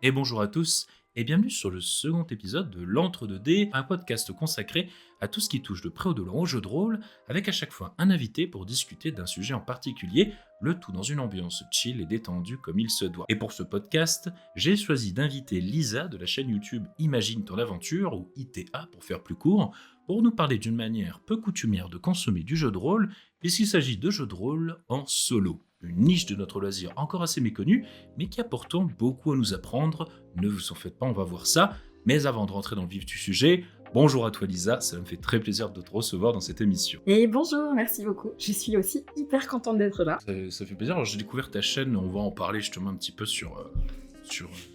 Et bonjour à tous, et bienvenue sur le second épisode de l'Entre-deux-Dés, un podcast consacré à tout ce qui touche de près ou de loin au jeu de rôle, avec à chaque fois un invité pour discuter d'un sujet en particulier, le tout dans une ambiance chill et détendue comme il se doit. Et pour ce podcast, j'ai choisi d'inviter Lisa de la chaîne YouTube Imagine ton aventure, ou ITA pour faire plus court, pour nous parler d'une manière peu coutumière de consommer du jeu de rôle, puisqu'il s'agit de jeux de rôle en solo. Une niche de notre loisir encore assez méconnue, mais qui a pourtant beaucoup à nous apprendre. Ne vous en faites pas, on va voir ça. Mais avant de rentrer dans le vif du sujet, bonjour à toi Lisa, ça me fait très plaisir de te recevoir dans cette émission. Et bonjour, merci beaucoup. Je suis aussi hyper contente d'être là. Ça fait plaisir. Alors, j'ai découvert ta chaîne, on va en parler justement un petit peu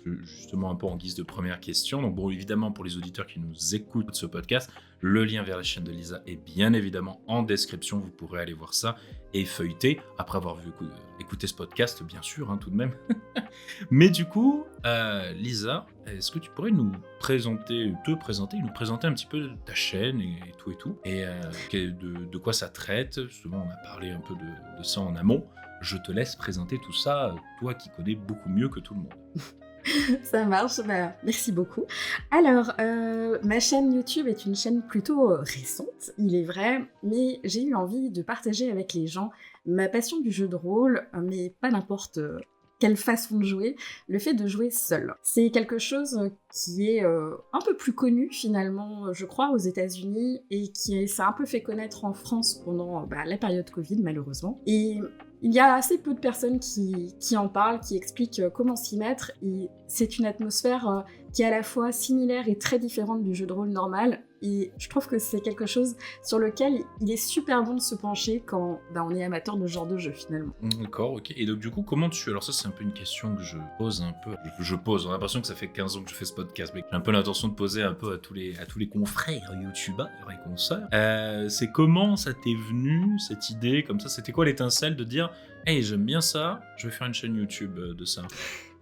justement un peu en guise de première question. Donc bon, évidemment, pour les auditeurs qui nous écoutent ce podcast, le lien vers la chaîne de Lisa est bien évidemment en description. Vous pourrez aller voir ça et feuilleter, après avoir écouté ce podcast, bien sûr, tout de même. Mais du coup, Lisa, est-ce que tu pourrais nous présenter un petit peu ta chaîne et tout, et de quoi ça traite. Justement, on a parlé un peu de ça en amont. Je te laisse présenter tout ça, toi qui connais beaucoup mieux que tout le monde. Ça marche, merci beaucoup. Alors, ma chaîne YouTube est une chaîne plutôt récente, il est vrai, mais j'ai eu envie de partager avec les gens ma passion du jeu de rôle, mais pas n'importe quelle façon de jouer, le fait de jouer seul. C'est quelque chose qui est un peu plus connu finalement, je crois, aux États-Unis, et qui s'est un peu fait connaître en France pendant la période Covid, malheureusement. Et il y a assez peu de personnes qui en parlent, qui expliquent comment s'y mettre, et c'est une atmosphère qui est à la fois similaire et très différente du jeu de rôle normal, et je trouve que c'est quelque chose sur lequel il est super bon de se pencher quand on est amateur de ce genre de jeu finalement. D'accord, ok. Et donc du coup, alors ça c'est un peu une question que je pose un peu, on a l'impression que ça fait 15 ans que je fais ce podcast, mais j'ai un peu l'intention de poser un peu à tous les confrères youtubeurs et consoeurs. C'est comment ça t'est venu, cette idée, comme ça, c'était quoi l'étincelle de dire « Hey, j'aime bien ça, je vais faire une chaîne YouTube de ça ».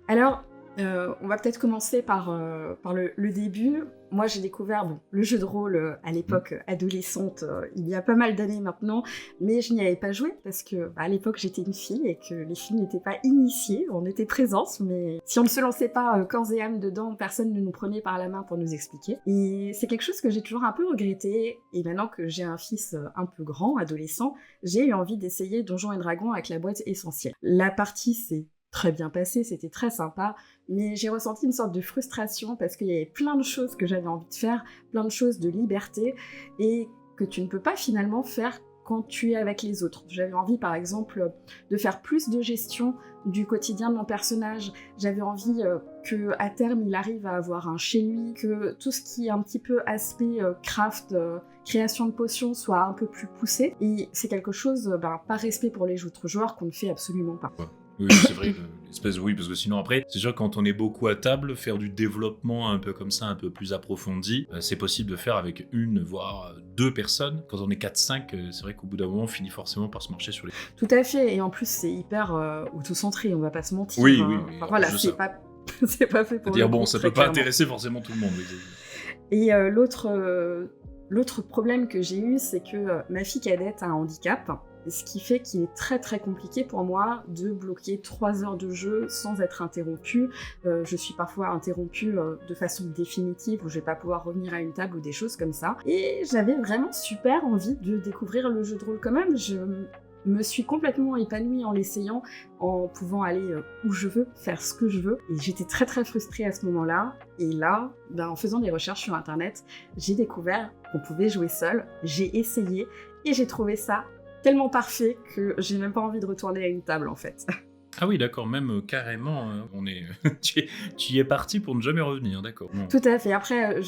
Alors, on va peut-être commencer par le début. Moi, j'ai découvert le jeu de rôle à l'époque adolescente, il y a pas mal d'années maintenant, mais je n'y avais pas joué parce que à l'époque, j'étais une fille et que les filles n'étaient pas initiées. On était présentes, mais si on ne se lançait pas corps et âme dedans, personne ne nous prenait par la main pour nous expliquer. Et c'est quelque chose que j'ai toujours un peu regretté. Et maintenant que j'ai un fils un peu grand, adolescent, j'ai eu envie d'essayer Donjons et Dragons avec la boîte essentielle. La partie s'est très bien passé, c'était très sympa, mais j'ai ressenti une sorte de frustration parce qu'il y avait plein de choses que j'avais envie de faire, plein de choses de liberté, et que tu ne peux pas finalement faire quand tu es avec les autres. J'avais envie par exemple de faire plus de gestion du quotidien de mon personnage, j'avais envie que à terme il arrive à avoir un chez lui, que tout ce qui est un petit peu aspect craft, création de potions soit un peu plus poussé, et c'est quelque chose, par respect pour les autres joueurs, qu'on ne fait absolument pas. Ouais. Oui, c'est vrai, oui, parce que sinon après, c'est sûr que quand on est beaucoup à table, faire du développement un peu comme ça, un peu plus approfondi, c'est possible de faire avec une, voire deux personnes. Quand on est 4-5, c'est vrai qu'au bout d'un moment, on finit forcément par se marcher sur les... Tout à fait, et en plus c'est hyper auto-centré, on va pas se mentir. Oui. Enfin, voilà, c'est pas c'est pas fait pour c'est-à-dire le coup, ça très peut pas clairement. intéresser forcément tout le monde. Oui. Et l'autre problème que j'ai eu, c'est que ma fille cadette a un handicap, ce qui fait qu'il est très très compliqué pour moi de bloquer 3 heures de jeu sans être interrompue. Je suis parfois interrompue de façon définitive, où je vais pas pouvoir revenir à une table ou des choses comme ça. Et j'avais vraiment super envie de découvrir le jeu de rôle quand même. Je me suis complètement épanouie en l'essayant, en pouvant aller où je veux, faire ce que je veux. Et j'étais très très frustrée à ce moment-là. Et là, en faisant des recherches sur internet, j'ai découvert qu'on pouvait jouer seul. J'ai essayé et j'ai trouvé ça tellement parfait que j'ai même pas envie de retourner à une table en fait. Ah oui, d'accord, même carrément, on est... tu y es parti pour ne jamais revenir, d'accord. Bon. Tout à fait. Après,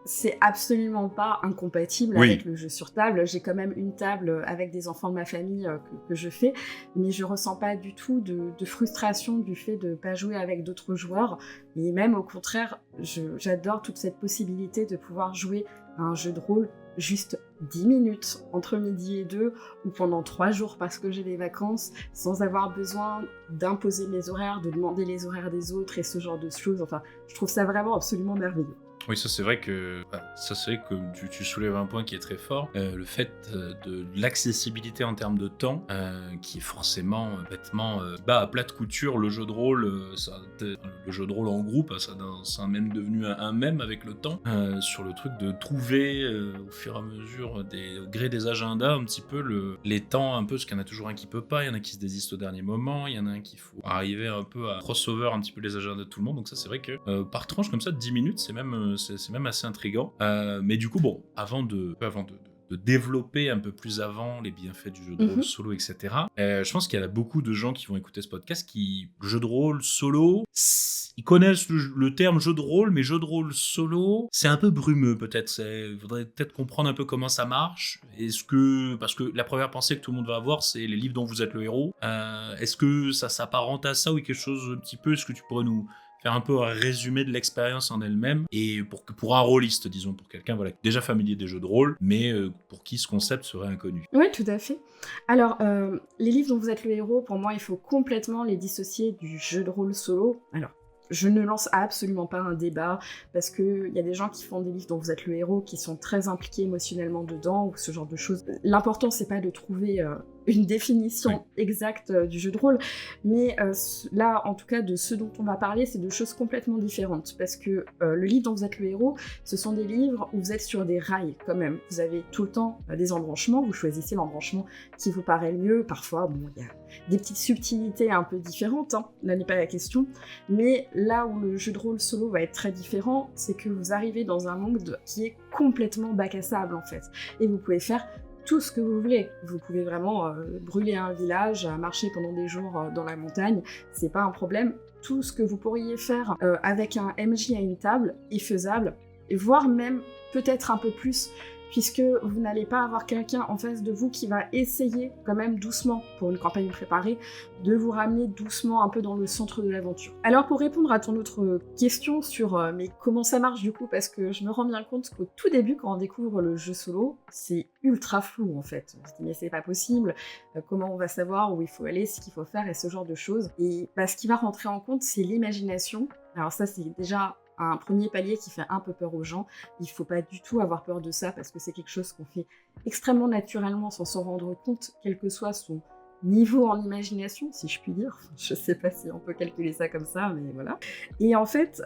c'est absolument pas incompatible avec le jeu sur table. J'ai quand même une table avec des enfants de ma famille que je fais, mais je ressens pas du tout de frustration du fait de pas jouer avec d'autres joueurs. Et même au contraire, j'adore toute cette possibilité de pouvoir jouer à un jeu de rôle juste 10 minutes entre midi et 2 ou pendant 3 jours parce que j'ai des vacances, sans avoir besoin d'imposer mes horaires, de demander les horaires des autres et ce genre de choses. Enfin, je trouve ça vraiment absolument merveilleux. Oui, ça c'est vrai que tu soulèves un point qui est très fort, le fait de l'accessibilité en termes de temps, qui est forcément bêtement bat à plate couture le jeu de rôle, le jeu de rôle en groupe, ça a même devenu un mème avec le temps, sur le truc de trouver au fur et à mesure au gré des agendas un petit peu les temps un peu, parce qu'il y en a toujours un qui peut pas, il y en a qui se désistent au dernier moment, il y en a un qu'il faut arriver un peu à crossover un petit peu les agendas de tout le monde, donc ça c'est vrai que par tranche comme ça de 10 minutes c'est même assez intriguant. Mais du coup, bon, avant de développer un peu plus avant les bienfaits du jeu de rôle solo, etc., je pense qu'il y a beaucoup de gens qui vont écouter ce podcast le jeu de rôle solo, ils connaissent le terme jeu de rôle, mais jeu de rôle solo, c'est un peu brumeux peut-être. Il faudrait peut-être comprendre un peu comment ça marche. Parce que la première pensée que tout le monde va avoir, c'est les livres dont vous êtes le héros. Est-ce que ça s'apparente à ça ou quelque chose un petit peu? Est-ce que tu pourrais nous faire un peu un résumé de l'expérience en elle-même, et pour un rôliste, disons, pour quelqu'un déjà familier des jeux de rôle, mais pour qui ce concept serait inconnu. Oui, tout à fait. Alors, les livres dont vous êtes le héros, pour moi, il faut complètement les dissocier du jeu de rôle solo. Alors, je ne lance absolument pas un débat, parce qu'il y a des gens qui font des livres dont vous êtes le héros, qui sont très impliqués émotionnellement dedans, ou ce genre de choses. L'important, c'est pas de trouver une définition exacte du jeu de rôle, mais là, en tout cas, de ce dont on va parler, c'est de choses complètement différentes, parce que le livre dont vous êtes le héros, ce sont des livres où vous êtes sur des rails, quand même. Vous avez tout le temps des embranchements, vous choisissez l'embranchement qui vous paraît le mieux. Parfois, bon, il y a des petites subtilités un peu différentes, hein, là n'est pas la question, mais là où le jeu de rôle solo va être très différent, c'est que vous arrivez dans un monde qui est complètement bac à sable, en fait, et vous pouvez faire tout ce que vous voulez. Vous pouvez vraiment brûler un village, marcher pendant des jours dans la montagne, c'est pas un problème. Tout ce que vous pourriez faire avec un MJ à une table est faisable, et voire même peut-être un peu plus, puisque vous n'allez pas avoir quelqu'un en face de vous qui va essayer, quand même doucement, pour une campagne préparée, de vous ramener doucement un peu dans le centre de l'aventure. Alors pour répondre à ton autre question sur mais comment ça marche du coup, parce que je me rends bien compte qu'au tout début, quand on découvre le jeu solo, c'est ultra flou en fait. On se dit mais c'est pas possible, comment on va savoir où il faut aller, ce qu'il faut faire et ce genre de choses. Et ce qui va rentrer en compte, c'est l'imagination. Alors ça, c'est déjà un premier palier qui fait un peu peur aux gens. Il faut pas du tout avoir peur de ça, parce que c'est quelque chose qu'on fait extrêmement naturellement sans s'en rendre compte, quel que soit son niveau en imagination, si je puis dire. Je sais pas si on peut calculer ça comme ça, mais voilà. Et en fait,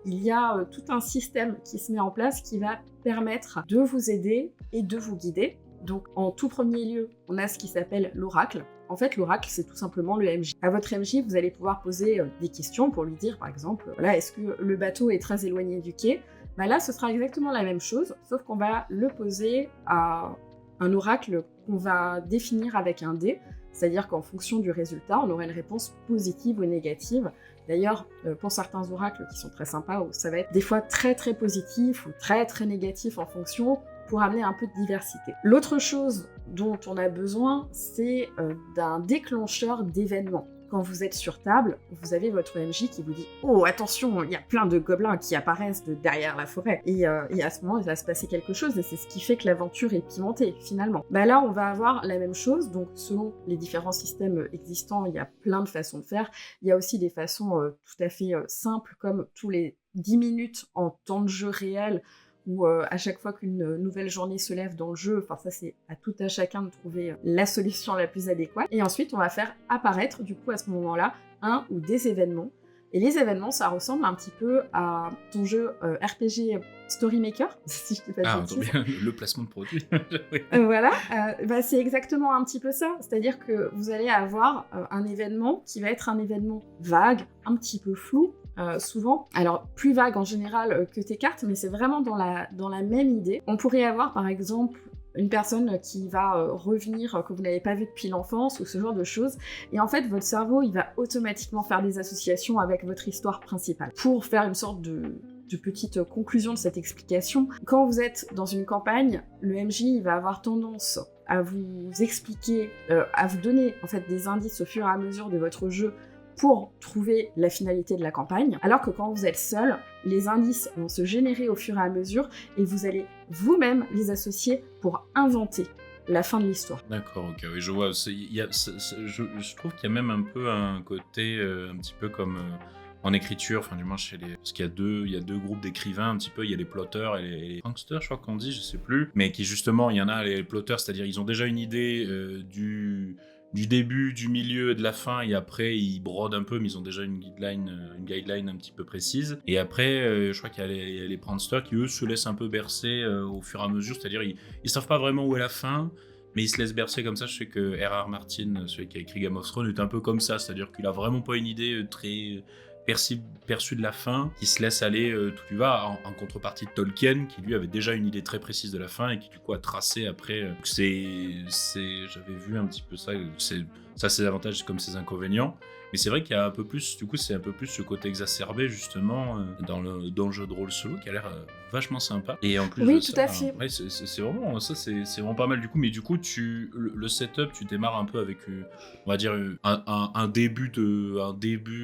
il y a tout un système qui se met en place qui va permettre de vous aider et de vous guider. Donc en tout premier lieu, on a ce qui s'appelle l'oracle. En fait, l'oracle, c'est tout simplement le MJ. À votre MJ, vous allez pouvoir poser des questions pour lui dire, par exemple, voilà, est-ce que le bateau est très éloigné du quai ? Là, ce sera exactement la même chose, sauf qu'on va le poser à un oracle qu'on va définir avec un dé, c'est-à-dire qu'en fonction du résultat, on aura une réponse positive ou négative. D'ailleurs, pour certains oracles qui sont très sympas, ça va être des fois très très positif ou très très négatif en fonction, pour amener un peu de diversité. L'autre chose dont on a besoin, c'est d'un déclencheur d'événements. Quand vous êtes sur table, vous avez votre MJ qui vous dit « Oh, attention, il y a plein de gobelins qui apparaissent de derrière la forêt. » Et à ce moment, il va se passer quelque chose, et c'est ce qui fait que l'aventure est pimentée, finalement. Là, on va avoir la même chose, donc selon les différents systèmes existants, il y a plein de façons de faire. Il y a aussi des façons tout à fait simples, comme tous les 10 minutes en temps de jeu réel, où à chaque fois qu'une nouvelle journée se lève dans le jeu, enfin ça c'est à tout à chacun de trouver la solution la plus adéquate. Et ensuite on va faire apparaître du coup à ce moment-là un ou des événements. Et les événements, ça ressemble un petit peu à ton jeu RPG Storymaker, si je dis pas de bêtises. Bien, le placement de produit. Voilà, c'est exactement un petit peu ça. C'est-à-dire que vous allez avoir un événement qui va être un événement vague, un petit peu flou, souvent. Alors, plus vague en général que tes cartes, mais c'est vraiment dans la même idée. On pourrait avoir, par exemple, une personne qui va revenir, que vous n'avez pas vu depuis l'enfance, ou ce genre de choses. Et en fait, votre cerveau, il va automatiquement faire des associations avec votre histoire principale. Pour faire une sorte de petite conclusion de cette explication, quand vous êtes dans une campagne, le MJ il va avoir tendance à vous expliquer, à vous donner en fait des indices au fur et à mesure de votre jeu pour trouver la finalité de la campagne, alors que quand vous êtes seul, les indices vont se générer au fur et à mesure et vous allez vous-même les associer pour inventer la fin de l'histoire. D'accord, ok, oui, je vois. Je trouve qu'il y a même un peu un côté un petit peu comme en écriture, enfin du moins chez les... Parce qu'il y a deux groupes d'écrivains un petit peu, il y a les plotters et les pranksters, je crois qu'on dit, je sais plus. Mais qui justement, il y en a les plotters, c'est-à-dire ils ont déjà une idée du début, du milieu et de la fin, et après ils brodent un peu, mais ils ont déjà une guideline un petit peu précise. Et après, je crois qu'il y a les pranksters qui eux se laissent un peu bercer au fur et à mesure, c'est-à-dire ils savent pas vraiment où est la fin, mais ils se laissent bercer comme ça. Je sais que R.R. Martin, celui qui a écrit Game of Thrones, est un peu comme ça, c'est-à-dire qu'il a vraiment pas une idée très perçue de la fin, qui se laisse aller tout lui va, en contrepartie de Tolkien, qui lui avait déjà une idée très précise de la fin et qui du coup a tracé après. J'avais vu un petit peu ça, ça ses avantages comme ses inconvénients. Mais c'est vrai qu'il y a un peu plus, du coup, c'est un peu plus ce côté exacerbé, justement, dans le jeu de rôle solo, qui a l'air vachement sympa. Et en plus Oui, de tout ça, à fait. ouais, c'est vraiment, ça, c'est vraiment pas mal, du coup. Mais du coup, le setup, tu démarres un peu avec, on va dire, un début,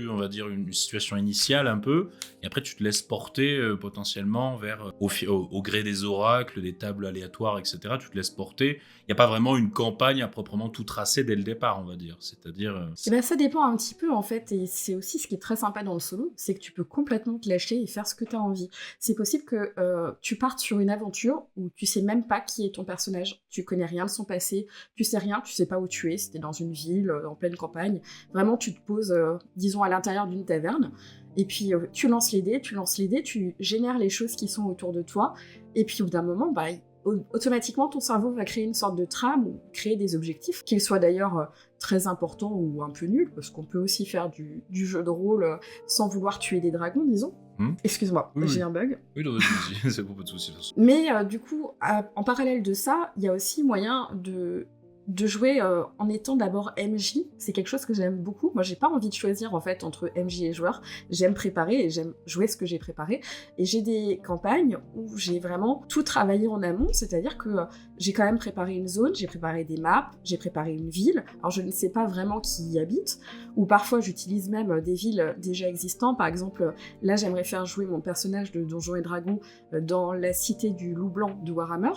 on va dire, une situation initiale, un peu. Et après, tu te laisses porter, potentiellement, vers, au gré des oracles, des tables aléatoires, etc. Tu te laisses porter. Il n'y a pas vraiment une campagne à proprement tout tracer dès le départ, on va dire. C'est-à-dire... Et ben, ça dépend un petit peu en fait, et c'est aussi ce qui est très sympa dans le solo, c'est que tu peux complètement te lâcher et faire ce que tu as envie. C'est possible que tu partes sur une aventure où tu sais même pas qui est ton personnage, tu connais rien de son passé, tu sais rien, tu sais pas où tu es, si t'es dans une ville, en pleine campagne, vraiment tu te poses, disons, à l'intérieur d'une taverne, et puis tu lances les dés, tu génères les choses qui sont autour de toi, et puis au bout d'un moment, bah, automatiquement ton cerveau va créer une sorte de trame ou créer des objectifs, qu'ils soient d'ailleurs très importants ou un peu nuls, parce qu'on peut aussi faire du jeu de rôle sans vouloir tuer des dragons, disons. Excuse-moi, Oui, j'ai oui. un bug. Oui, non, vas-y, c'est pas de soucis. Mais du coup, en parallèle de ça, il y a aussi moyen de jouer en étant d'abord MJ. C'est quelque chose que j'aime beaucoup. Moi, j'ai pas envie de choisir en fait entre MJ et joueur. J'aime préparer et j'aime jouer ce que j'ai préparé. Et j'ai des campagnes où j'ai vraiment tout travaillé en amont, c'est-à-dire que j'ai quand même préparé une zone, j'ai préparé des maps, j'ai préparé une ville. Alors je ne sais pas vraiment qui y habite, ou parfois j'utilise même des villes déjà existantes. Par exemple, là j'aimerais faire jouer mon personnage de Donjons et Dragons dans la cité du Loup Blanc de Warhammer,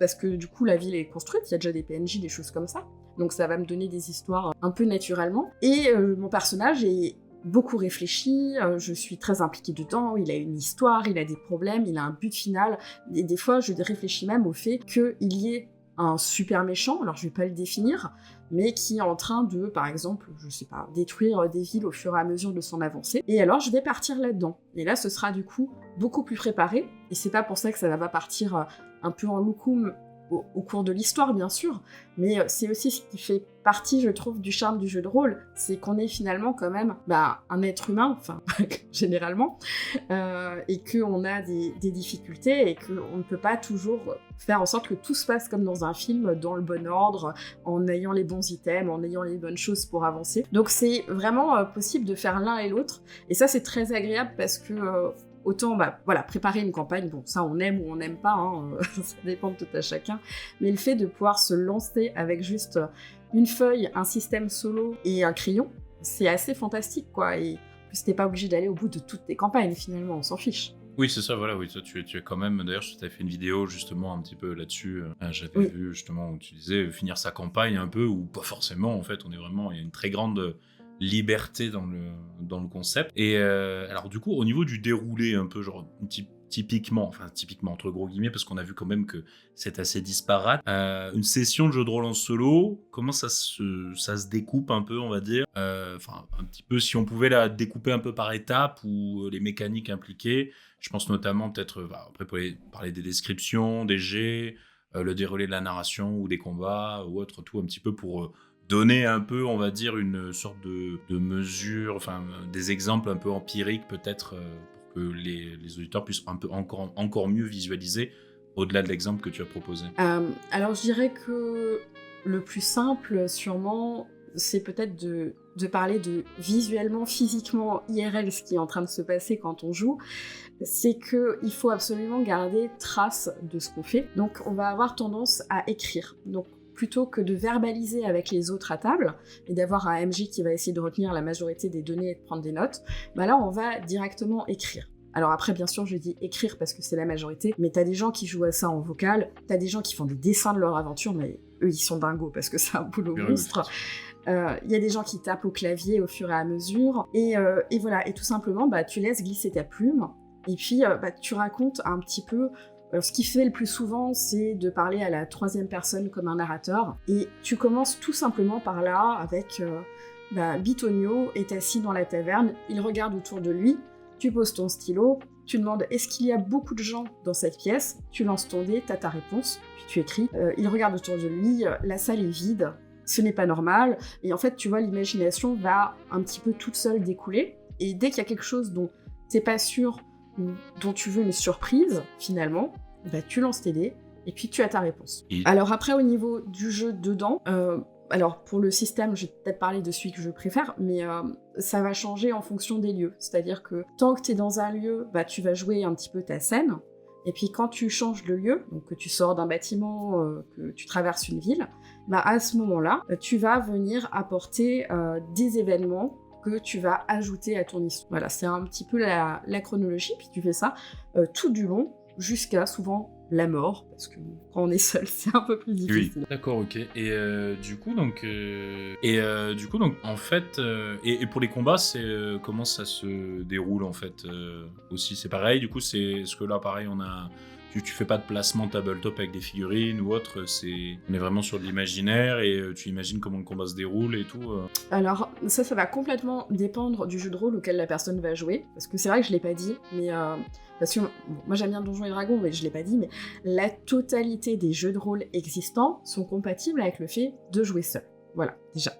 parce que du coup la ville est construite, il y a déjà des PNJ, des choses comme ça. Donc ça va me donner des histoires un peu naturellement. Et mon personnage est beaucoup réfléchi, je suis très impliquée dedans, il a une histoire, il a des problèmes, il a un but final. Et des fois, je réfléchis même au fait qu'il y ait un super méchant, alors je vais pas le définir, mais qui est en train de, par exemple, je sais pas, détruire des villes au fur et à mesure de son avancée. Et alors, je vais partir là-dedans. Et là, ce sera du coup beaucoup plus préparé. Et c'est pas pour ça que ça va partir un peu en loukoum au cours de l'histoire, bien sûr, mais c'est aussi ce qui fait partie, je trouve, du charme du jeu de rôle, c'est qu'on est finalement quand même un être humain, enfin, généralement, et qu'on a des difficultés, et qu'on ne peut pas toujours faire en sorte que tout se passe comme dans un film, dans le bon ordre, en ayant les bons items, en ayant les bonnes choses pour avancer. Donc c'est vraiment possible de faire l'un et l'autre, et ça c'est très agréable parce que autant, voilà, préparer une campagne, bon, ça on aime ou on n'aime pas, hein, ça dépend de tout à chacun, mais le fait de pouvoir se lancer avec juste une feuille, un système solo et un crayon, c'est assez fantastique, quoi, et puis t'es pas obligé d'aller au bout de toutes tes campagnes, finalement, on s'en fiche. Oui, c'est ça, voilà, oui, toi, tu es quand même, d'ailleurs, tu avais fait une vidéo, justement, un petit peu là-dessus, j'avais vu, justement, où tu disais finir sa campagne un peu, ou pas forcément, en fait, il y a une très grande liberté dans le concept. Et alors du coup, au niveau du déroulé, un peu genre typiquement entre gros guillemets, parce qu'on a vu quand même que c'est assez disparate, une session de jeu de rôle en solo, comment ça se découpe un peu, on va dire, enfin un petit peu, si on pouvait la découper un peu par étapes, ou les mécaniques impliquées. Je pense notamment peut-être, après pour parler des descriptions, des jets, le déroulé de la narration ou des combats ou autre, tout un petit peu pour donner un peu, on va dire, une sorte de mesure, enfin des exemples un peu empiriques peut-être, pour que les auditeurs puissent un peu encore mieux visualiser au-delà de l'exemple que tu as proposé. Alors je dirais que le plus simple sûrement, c'est peut-être de parler de visuellement, physiquement, IRL, ce qui est en train de se passer quand on joue. C'est qu'il faut absolument garder trace de ce qu'on fait. Donc on va avoir tendance à écrire. Donc plutôt que de verbaliser avec les autres à table, et d'avoir un MJ qui va essayer de retenir la majorité des données et de prendre des notes, là on va directement écrire. Alors après, bien sûr, je dis écrire parce que c'est la majorité, mais t'as des gens qui jouent à ça en vocal, t'as des gens qui font des dessins de leur aventure, mais eux, ils sont dingos parce que c'est un boulot monstre. Il y a des gens qui tapent au clavier au fur et à mesure. Et voilà, et tout simplement, tu laisses glisser ta plume. Et puis, tu racontes un petit peu. Ce qui fait le plus souvent, c'est de parler à la troisième personne comme un narrateur. Et tu commences tout simplement par là avec Bitonio est assis dans la taverne, il regarde autour de lui, tu poses ton stylo, tu demandes est-ce qu'il y a beaucoup de gens dans cette pièce, tu lances ton dé, t'as ta réponse, puis tu écris. Il regarde autour de lui, la salle est vide, ce n'est pas normal. Et en fait, tu vois, l'imagination va un petit peu toute seule découler. Et dès qu'il y a quelque chose dont t'es pas sûr, ou dont tu veux une surprise, finalement, tu lances tes dés, et puis tu as ta réponse. Alors après, au niveau du jeu dedans, alors pour le système, je vais peut-être parler de celui que je préfère, mais ça va changer en fonction des lieux. C'est-à-dire que tant que tu es dans un lieu, tu vas jouer un petit peu ta scène, et puis quand tu changes de lieu, donc que tu sors d'un bâtiment, que tu traverses une ville, à ce moment-là, tu vas venir apporter des événements que tu vas ajouter à ton histoire. Voilà, c'est un petit peu la chronologie, puis tu fais ça tout du long, jusqu'à souvent la mort, parce que quand on est seul, c'est un peu plus difficile. Oui, d'accord, ok. Et du coup, donc, en fait, et pour les combats, c'est comment ça se déroule en fait aussi, c'est pareil. Du coup, ce que là, pareil, on a. Tu fais pas de placement tabletop avec des figurines ou autre, on est vraiment sur de l'imaginaire et tu imagines comment le combat se déroule et tout. Alors ça va complètement dépendre du jeu de rôle auquel la personne va jouer, parce que c'est vrai que je l'ai pas dit, mais parce que moi j'aime bien Donjons et Dragons, mais je l'ai pas dit, mais la totalité des jeux de rôle existants sont compatibles avec le fait de jouer seul. Voilà, déjà.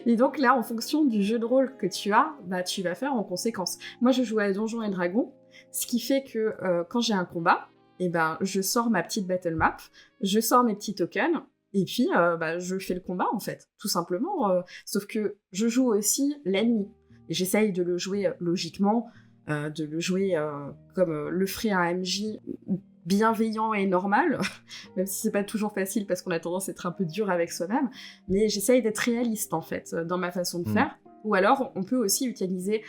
Et donc là, en fonction du jeu de rôle que tu as, tu vas faire en conséquence. Moi je joue à Donjons et Dragons, ce qui fait que quand j'ai un combat, je sors ma petite battle map, je sors mes petits tokens, et puis je fais le combat, en fait, tout simplement. Sauf que je joue aussi l'ennemi. Et j'essaye de le jouer logiquement, de le jouer comme le ferait un MJ bienveillant et normal, même si c'est pas toujours facile parce qu'on a tendance à être un peu dur avec soi-même, mais j'essaye d'être réaliste, en fait, dans ma façon de faire. Ou alors, on peut aussi utiliser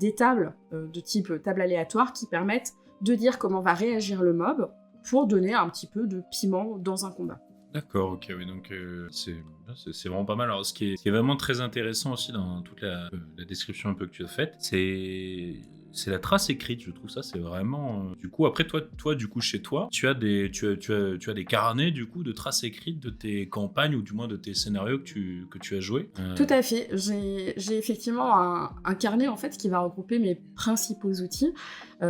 des tables de type table aléatoire qui permettent de dire comment va réagir le mob pour donner un petit peu de piment dans un combat. D'accord, ok, oui, donc c'est vraiment pas mal. Alors, ce qui est vraiment très intéressant aussi dans toute la description un peu que tu as faite, c'est la trace écrite, je trouve ça, c'est vraiment... Du coup, après, toi, du coup, chez toi, tu as des carnets, du coup, de traces écrites de tes campagnes, ou du moins de tes scénarios que tu as joués. Tout à fait. J'ai effectivement un carnet, en fait, qui va regrouper mes principaux outils,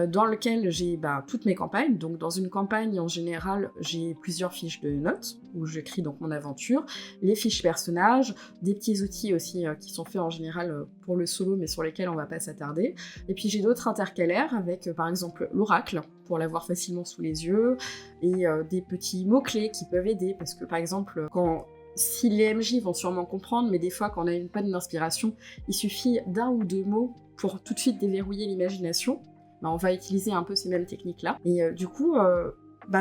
dans lequel j'ai toutes mes campagnes. Donc, dans une campagne, en général, j'ai plusieurs fiches de notes, où j'écris donc mon aventure, les fiches personnages, des petits outils aussi qui sont faits en général pour le solo, mais sur lesquels on va pas s'attarder. Et puis j'ai d'autres intercalaires avec par exemple l'oracle, pour l'avoir facilement sous les yeux, et des petits mots-clés qui peuvent aider, parce que par exemple, si les MJ vont sûrement comprendre, mais des fois quand on a une panne d'inspiration, il suffit d'un ou deux mots pour tout de suite déverrouiller l'imagination. On va utiliser un peu ces mêmes techniques-là. Et du coup...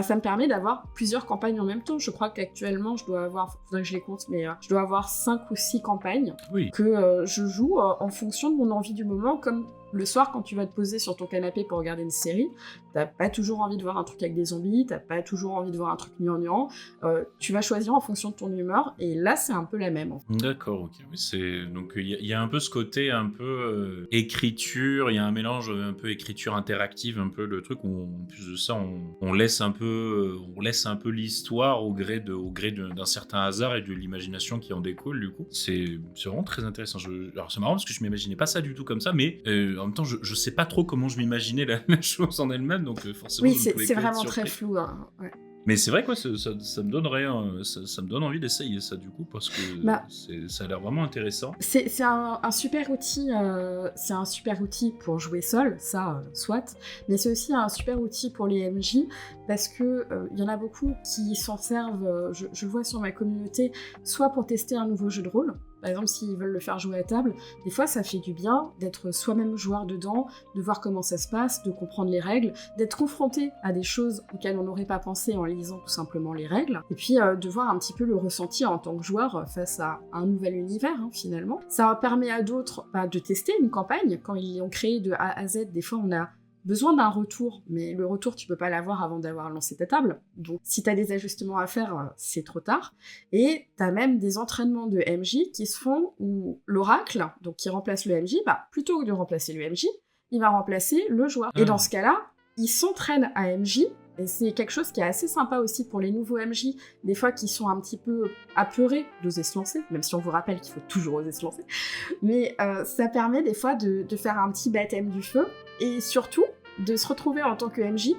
ça me permet d'avoir plusieurs campagnes en même temps. Je crois qu'actuellement, je dois avoir, faudrait que je les compte, mais je dois avoir 5 ou 6 campagnes que je joue en fonction de mon envie du moment, comme le soir quand tu vas te poser sur ton canapé pour regarder une série, t'as pas toujours envie de voir un truc avec des zombies, t'as pas toujours envie de voir un truc gnangnan, tu vas choisir en fonction de ton humeur, et là c'est un peu la même. En fait. D'accord, ok. Donc il y a un peu ce côté un peu écriture, il y a un mélange un peu écriture interactive, un peu le truc où en plus de ça on laisse un peu l'histoire au gré d'un certain hasard et de l'imagination qui en découle. Du coup, c'est vraiment très intéressant. Alors c'est marrant parce que je m'imaginais pas ça du tout comme ça, mais en même temps je sais pas trop comment je m'imaginais la chose en elle-même, donc forcément oui, c'est vraiment très flou. Hein. Ouais. Mais c'est vrai que ça me donnerait, ça me donne envie d'essayer ça du coup, parce que ça a l'air vraiment intéressant. C'est un super outil, c'est un super outil pour jouer seul, ça soit, mais c'est aussi un super outil pour les MJ, parce que y en a beaucoup qui s'en servent, je le vois sur ma communauté, soit pour tester un nouveau jeu de rôle. Par exemple, s'ils veulent le faire jouer à table, des fois ça fait du bien d'être soi-même joueur dedans, de voir comment ça se passe, de comprendre les règles, d'être confronté à des choses auxquelles on n'aurait pas pensé en lisant tout simplement les règles, et puis de voir un petit peu le ressenti en tant que joueur face à un nouvel univers, finalement. Ça permet à d'autres de tester une campagne, quand ils l'ont créée de A à Z, des fois on a besoin d'un retour, mais le retour, tu peux pas l'avoir avant d'avoir lancé ta table. Donc, si tu as des ajustements à faire, c'est trop tard. Et tu as même des entraînements de MJ qui se font où l'oracle, donc qui remplace le MJ, plutôt que de remplacer le MJ, il va remplacer le joueur. Et dans ce cas-là, il s'entraîne à MJ. Et c'est quelque chose qui est assez sympa aussi pour les nouveaux MJ, des fois qui sont un petit peu apeurés d'oser se lancer, même si on vous rappelle qu'il faut toujours oser se lancer. Mais ça permet des fois de faire un petit baptême du feu, et surtout de se retrouver en tant que MJ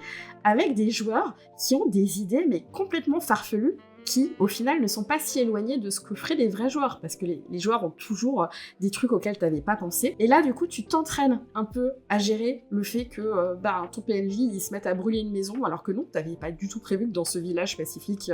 avec des joueurs qui ont des idées mais complètement farfelues, qui, au final, ne sont pas si éloignés de ce que feraient des vrais joueurs, parce que les joueurs ont toujours des trucs auxquels tu n'avais pas pensé. Et là, du coup, tu t'entraînes un peu à gérer le fait que ton PNJ, il se mette à brûler une maison, alors que non, tu n'avais pas du tout prévu que dans ce village pacifique,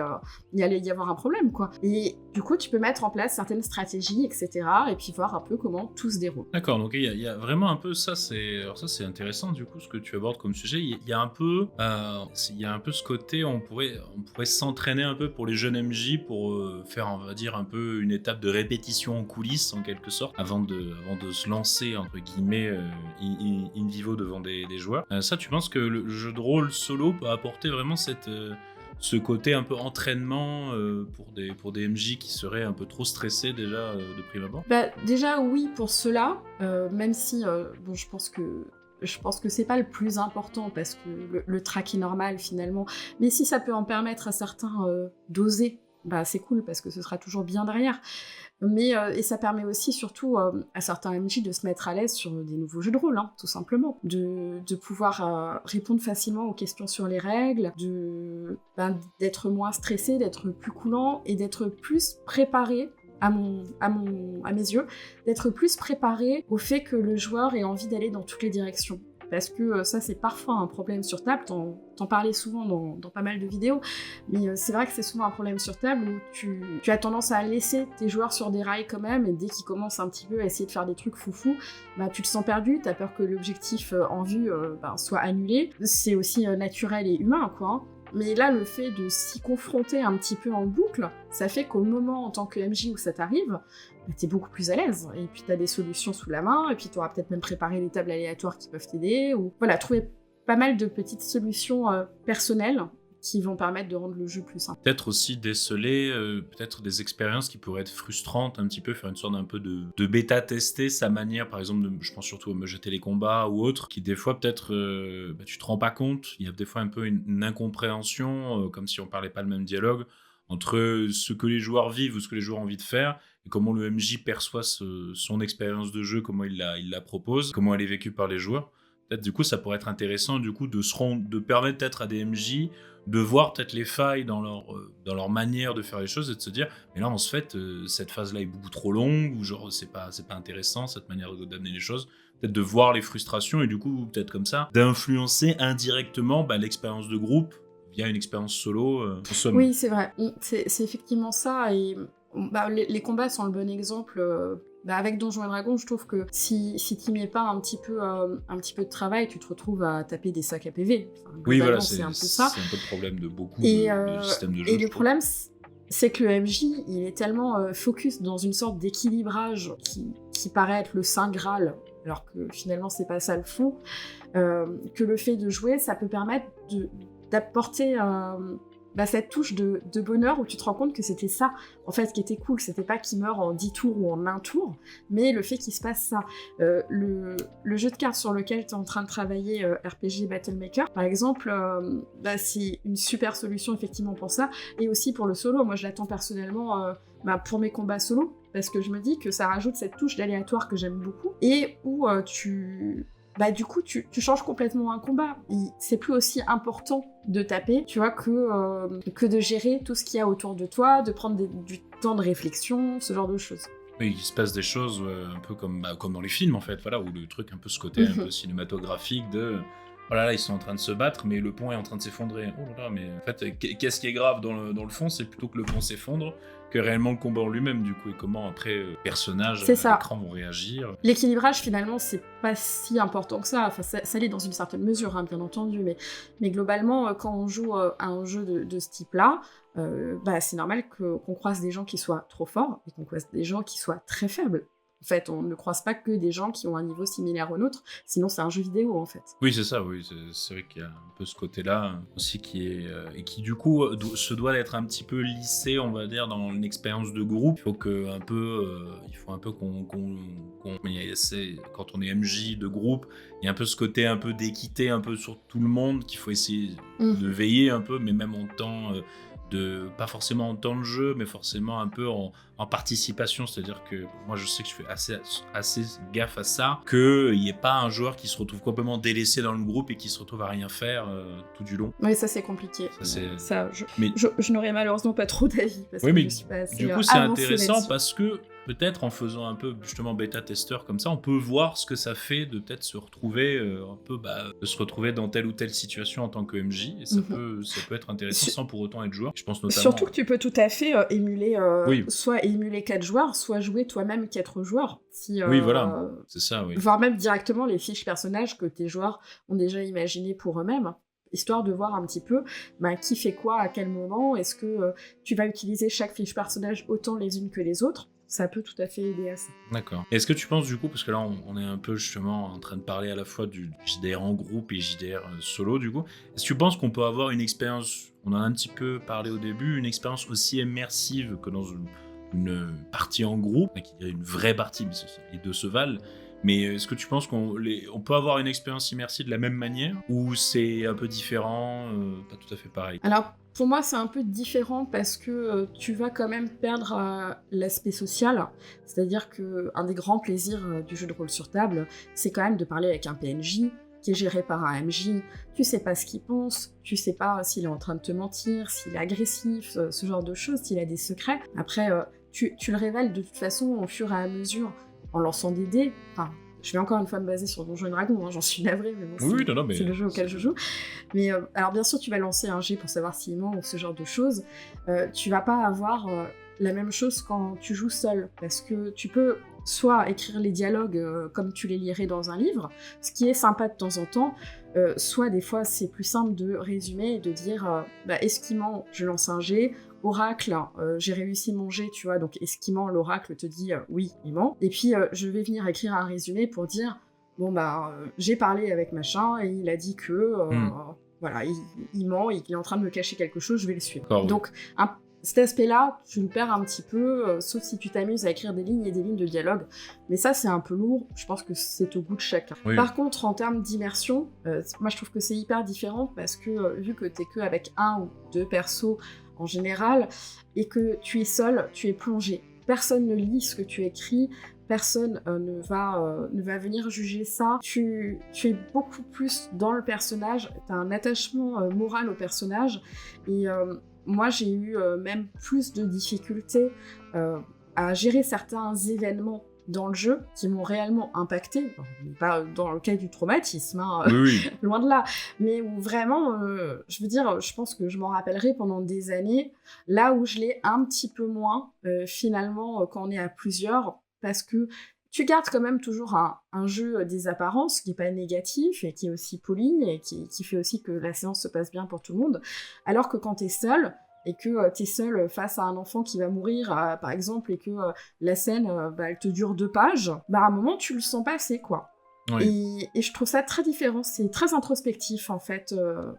il allait y avoir un problème, quoi. Et du coup, tu peux mettre en place certaines stratégies, etc., et puis voir un peu comment tout se déroule. D'accord, donc il y a vraiment un peu ça, c'est intéressant, du coup, ce que tu abordes comme sujet. Il y a un peu ce côté, on pourrait s'entraîner un peu pour les jeunes MJ pour faire, on va dire, un peu une étape de répétition en coulisses, en quelque sorte, avant de se lancer, entre guillemets, in vivo devant des joueurs. Ça, tu penses que le jeu de rôle solo peut apporter vraiment ce côté un peu entraînement pour des MJ qui seraient un peu trop stressés déjà de prime abord? Déjà, oui, pour cela, même si, je pense que c'est pas le plus important parce que le track est normal finalement, mais si ça peut en permettre à certains d'oser, c'est cool parce que ce sera toujours bien derrière. Mais et ça permet aussi surtout à certains MJ de se mettre à l'aise sur des nouveaux jeux de rôle, tout simplement, de pouvoir répondre facilement aux questions sur les règles, d'être moins stressé, d'être plus coulant et d'être plus préparé. À mes yeux, d'être plus préparé au fait que le joueur ait envie d'aller dans toutes les directions. Parce que ça, c'est parfois un problème sur table, t'en parlais souvent dans pas mal de vidéos, mais c'est vrai que c'est souvent un problème sur table où tu as tendance à laisser tes joueurs sur des rails quand même, et dès qu'ils commencent un petit peu à essayer de faire des trucs foufou, tu te sens perdu, t'as peur que l'objectif en vue soit annulé. C'est aussi naturel et humain, quoi. Mais là, le fait de s'y confronter un petit peu en boucle, ça fait qu'au moment en tant que MJ où ça t'arrive, t'es beaucoup plus à l'aise. Et puis t'as des solutions sous la main, et puis t'auras peut-être même préparé des tables aléatoires qui peuvent t'aider, ou voilà, trouver pas mal de petites solutions personnelles qui vont permettre de rendre le jeu plus simple. Peut-être aussi déceler peut-être des expériences qui pourraient être frustrantes un petit peu, faire une sorte d'un peu de bêta-tester sa manière, par exemple, je pense surtout à me jeter les combats ou autres, qui des fois peut-être tu te rends pas compte, il y a des fois un peu une incompréhension, comme si on parlait pas le même dialogue, entre ce que les joueurs vivent ou ce que les joueurs ont envie de faire, et comment le MJ perçoit son expérience de jeu, comment il la propose, comment elle est vécue par les joueurs. Peut-être du coup ça pourrait être intéressant du coup de permettre peut-être à des MJ de voir peut-être les failles dans leur manière de faire les choses et de se dire mais là en fait cette phase là est beaucoup trop longue ou genre c'est pas intéressant cette manière d'amener les choses, peut-être de voir les frustrations et du coup peut-être comme ça d'influencer indirectement l'expérience de groupe via une expérience solo en somme. Oui, c'est vrai, c'est effectivement ça, et les combats sont le bon exemple. Avec Donjons & Dragons, je trouve que si tu n'y mets pas un petit peu de travail, tu te retrouves à taper des sacs à PV. Oui, voilà, c'est un peu ça. C'est un peu le problème de beaucoup de systèmes de jeu. Et le problème, c'est que le MJ, il est tellement focus dans une sorte d'équilibrage qui paraît être le saint Graal, alors que finalement, c'est pas ça le fond, que le fait de jouer, ça peut permettre d'apporter cette touche de bonheur où tu te rends compte que c'était ça, en fait, qui était cool. C'était pas qu'il meurt en 10 tours ou en 1 tour, mais le fait qu'il se passe ça. Le jeu de cartes sur lequel tu es en train de travailler, RPG Battlemaker, par exemple, c'est une super solution effectivement pour ça, et aussi pour le solo. Moi, je l'attends personnellement pour mes combats solo, parce que je me dis que ça rajoute cette touche d'aléatoire que j'aime beaucoup, et où du coup, tu changes complètement un combat. C'est plus aussi important de taper, tu vois, que de gérer tout ce qu'il y a autour de toi, de prendre du temps de réflexion, ce genre de choses. Oui, il se passe des choses un peu comme dans les films, en fait, voilà, où le truc, un peu ce côté un peu cinématographique de... Voilà, là, ils sont en train de se battre, mais le pont est en train de s'effondrer. Oh là là, mais en fait, qu'est-ce qui est grave dans le fond, c'est plutôt que le pont s'effondre que réellement le combat en lui-même, du coup, et comment après, personnages à l'écran vont réagir. L'équilibrage, finalement, c'est pas si important que ça. Enfin, ça l'est dans une certaine mesure, bien entendu, mais globalement, quand on joue à un jeu de ce type-là, c'est normal qu'on croise des gens qui soient trop forts et qu'on croise des gens qui soient très faibles. En fait, on ne croise pas que des gens qui ont un niveau similaire au nôtre, sinon c'est un jeu vidéo en fait. Oui, c'est ça, oui. C'est vrai qu'il y a un peu ce côté-là aussi qui est. Et qui, du coup, se doit d'être un petit peu lissé, on va dire, dans une expérience de groupe. Il faut un peu quand on est MJ de groupe, il y a un peu ce côté un peu d'équité, un peu sur tout le monde, qu'il faut essayer de veiller un peu, mais même en temps. Pas forcément en temps de jeu, mais forcément un peu en participation, c'est-à-dire que moi je sais que je fais assez gaffe à ça, qu'il n'y ait pas un joueur qui se retrouve complètement délaissé dans le groupe et qui se retrouve à rien faire tout du long. Oui, ça c'est compliqué. Mais je n'aurais malheureusement pas trop d'avis, parce oui, que mais je suis pas assez du coup c'est avancée intéressant là-dessus. parce que peut-être en faisant un peu justement bêta-testeur comme ça, on peut voir ce que ça fait de peut-être se retrouver de se retrouver dans telle ou telle situation en tant que MJ, et ça peut être intéressant sans pour autant être joueur. Je pense notamment. Surtout que tu peux tout à fait émuler, Oui. soit émuler 4 joueurs, soit jouer toi-même 4 joueurs. Oui, voilà, c'est ça, oui. Voire même directement les fiches personnages que tes joueurs ont déjà imaginées pour eux-mêmes, histoire de voir un petit peu qui fait quoi à quel moment, est-ce que tu vas utiliser chaque fiche personnage autant les unes que les autres. Ça peut tout à fait aider à ça. D'accord. Est-ce que tu penses du coup, parce que là on est un peu justement en train de parler à la fois du JDR en groupe et JDR solo du coup, est-ce que tu penses qu'on peut avoir une expérience, on en a un petit peu parlé au début, une expérience aussi immersive que dans une partie en groupe, qui est une vraie partie, mais les deux se valent, mais est-ce que tu penses qu'on peut avoir une expérience immersive de la même manière, ou c'est un peu différent, pas tout à fait pareil? Alors, pour moi, c'est un peu différent parce que tu vas quand même perdre l'aspect social. C'est-à-dire qu'un des grands plaisirs du jeu de rôle sur table, c'est quand même de parler avec un PNJ qui est géré par un MJ. Tu sais pas ce qu'il pense, tu sais pas s'il est en train de te mentir, s'il est agressif, ce genre de choses, s'il a des secrets. Après, tu le révèles de toute façon au fur et à mesure en lançant des dés. Enfin, je vais encore une fois me baser sur Donjons & Dragons, hein, j'en suis navrée, mais bon, c'est le jeu auquel je joue. Mais alors bien sûr, tu vas lancer un jet pour savoir s'il ment ou ce genre de choses. Tu vas pas avoir la même chose quand tu joues seul, parce que tu peux soit écrire les dialogues comme tu les lirais dans un livre, ce qui est sympa de temps en temps, soit des fois c'est plus simple de résumer et de dire est-ce qu'il ment, je lance un jet. Oracle, j'ai réussi mon jet, tu vois, donc est-ce qu'il ment? L'oracle te dit oui, il ment. Et puis je vais venir écrire un résumé pour dire bon j'ai parlé avec machin et il a dit que voilà, il ment, il est en train de me cacher quelque chose, je vais le suivre. Donc cet aspect-là, tu le perds un petit peu, sauf si tu t'amuses à écrire des lignes et des lignes de dialogue. Mais ça, c'est un peu lourd, je pense que c'est au goût de chacun. Oui. Par contre, en termes d'immersion, moi je trouve que c'est hyper différent parce que vu que t'es que avec un ou deux persos en général, et que tu es seul, tu es plongé. Personne ne lit ce que tu écris, personne ne va venir juger ça. Tu es beaucoup plus dans le personnage, tu as un attachement moral au personnage, et moi j'ai eu même plus de difficultés à gérer certains événements dans le jeu qui m'ont réellement impacté, pas dans le cas du traumatisme, hein, oui. loin de là, mais où vraiment, je veux dire, je pense que je m'en rappellerai pendant des années, là où je l'ai un petit peu moins, finalement, quand on est à plusieurs, parce que tu gardes quand même toujours un jeu des apparences qui n'est pas négatif et qui est aussi poli et qui fait aussi que la séance se passe bien pour tout le monde, alors que quand t'es seul, et que t'es seul face à un enfant qui va mourir, par exemple, et que la scène, elle te dure 2 pages, à un moment, tu le sens passer, quoi. Oui. Et je trouve ça très différent, c'est très introspectif, en fait,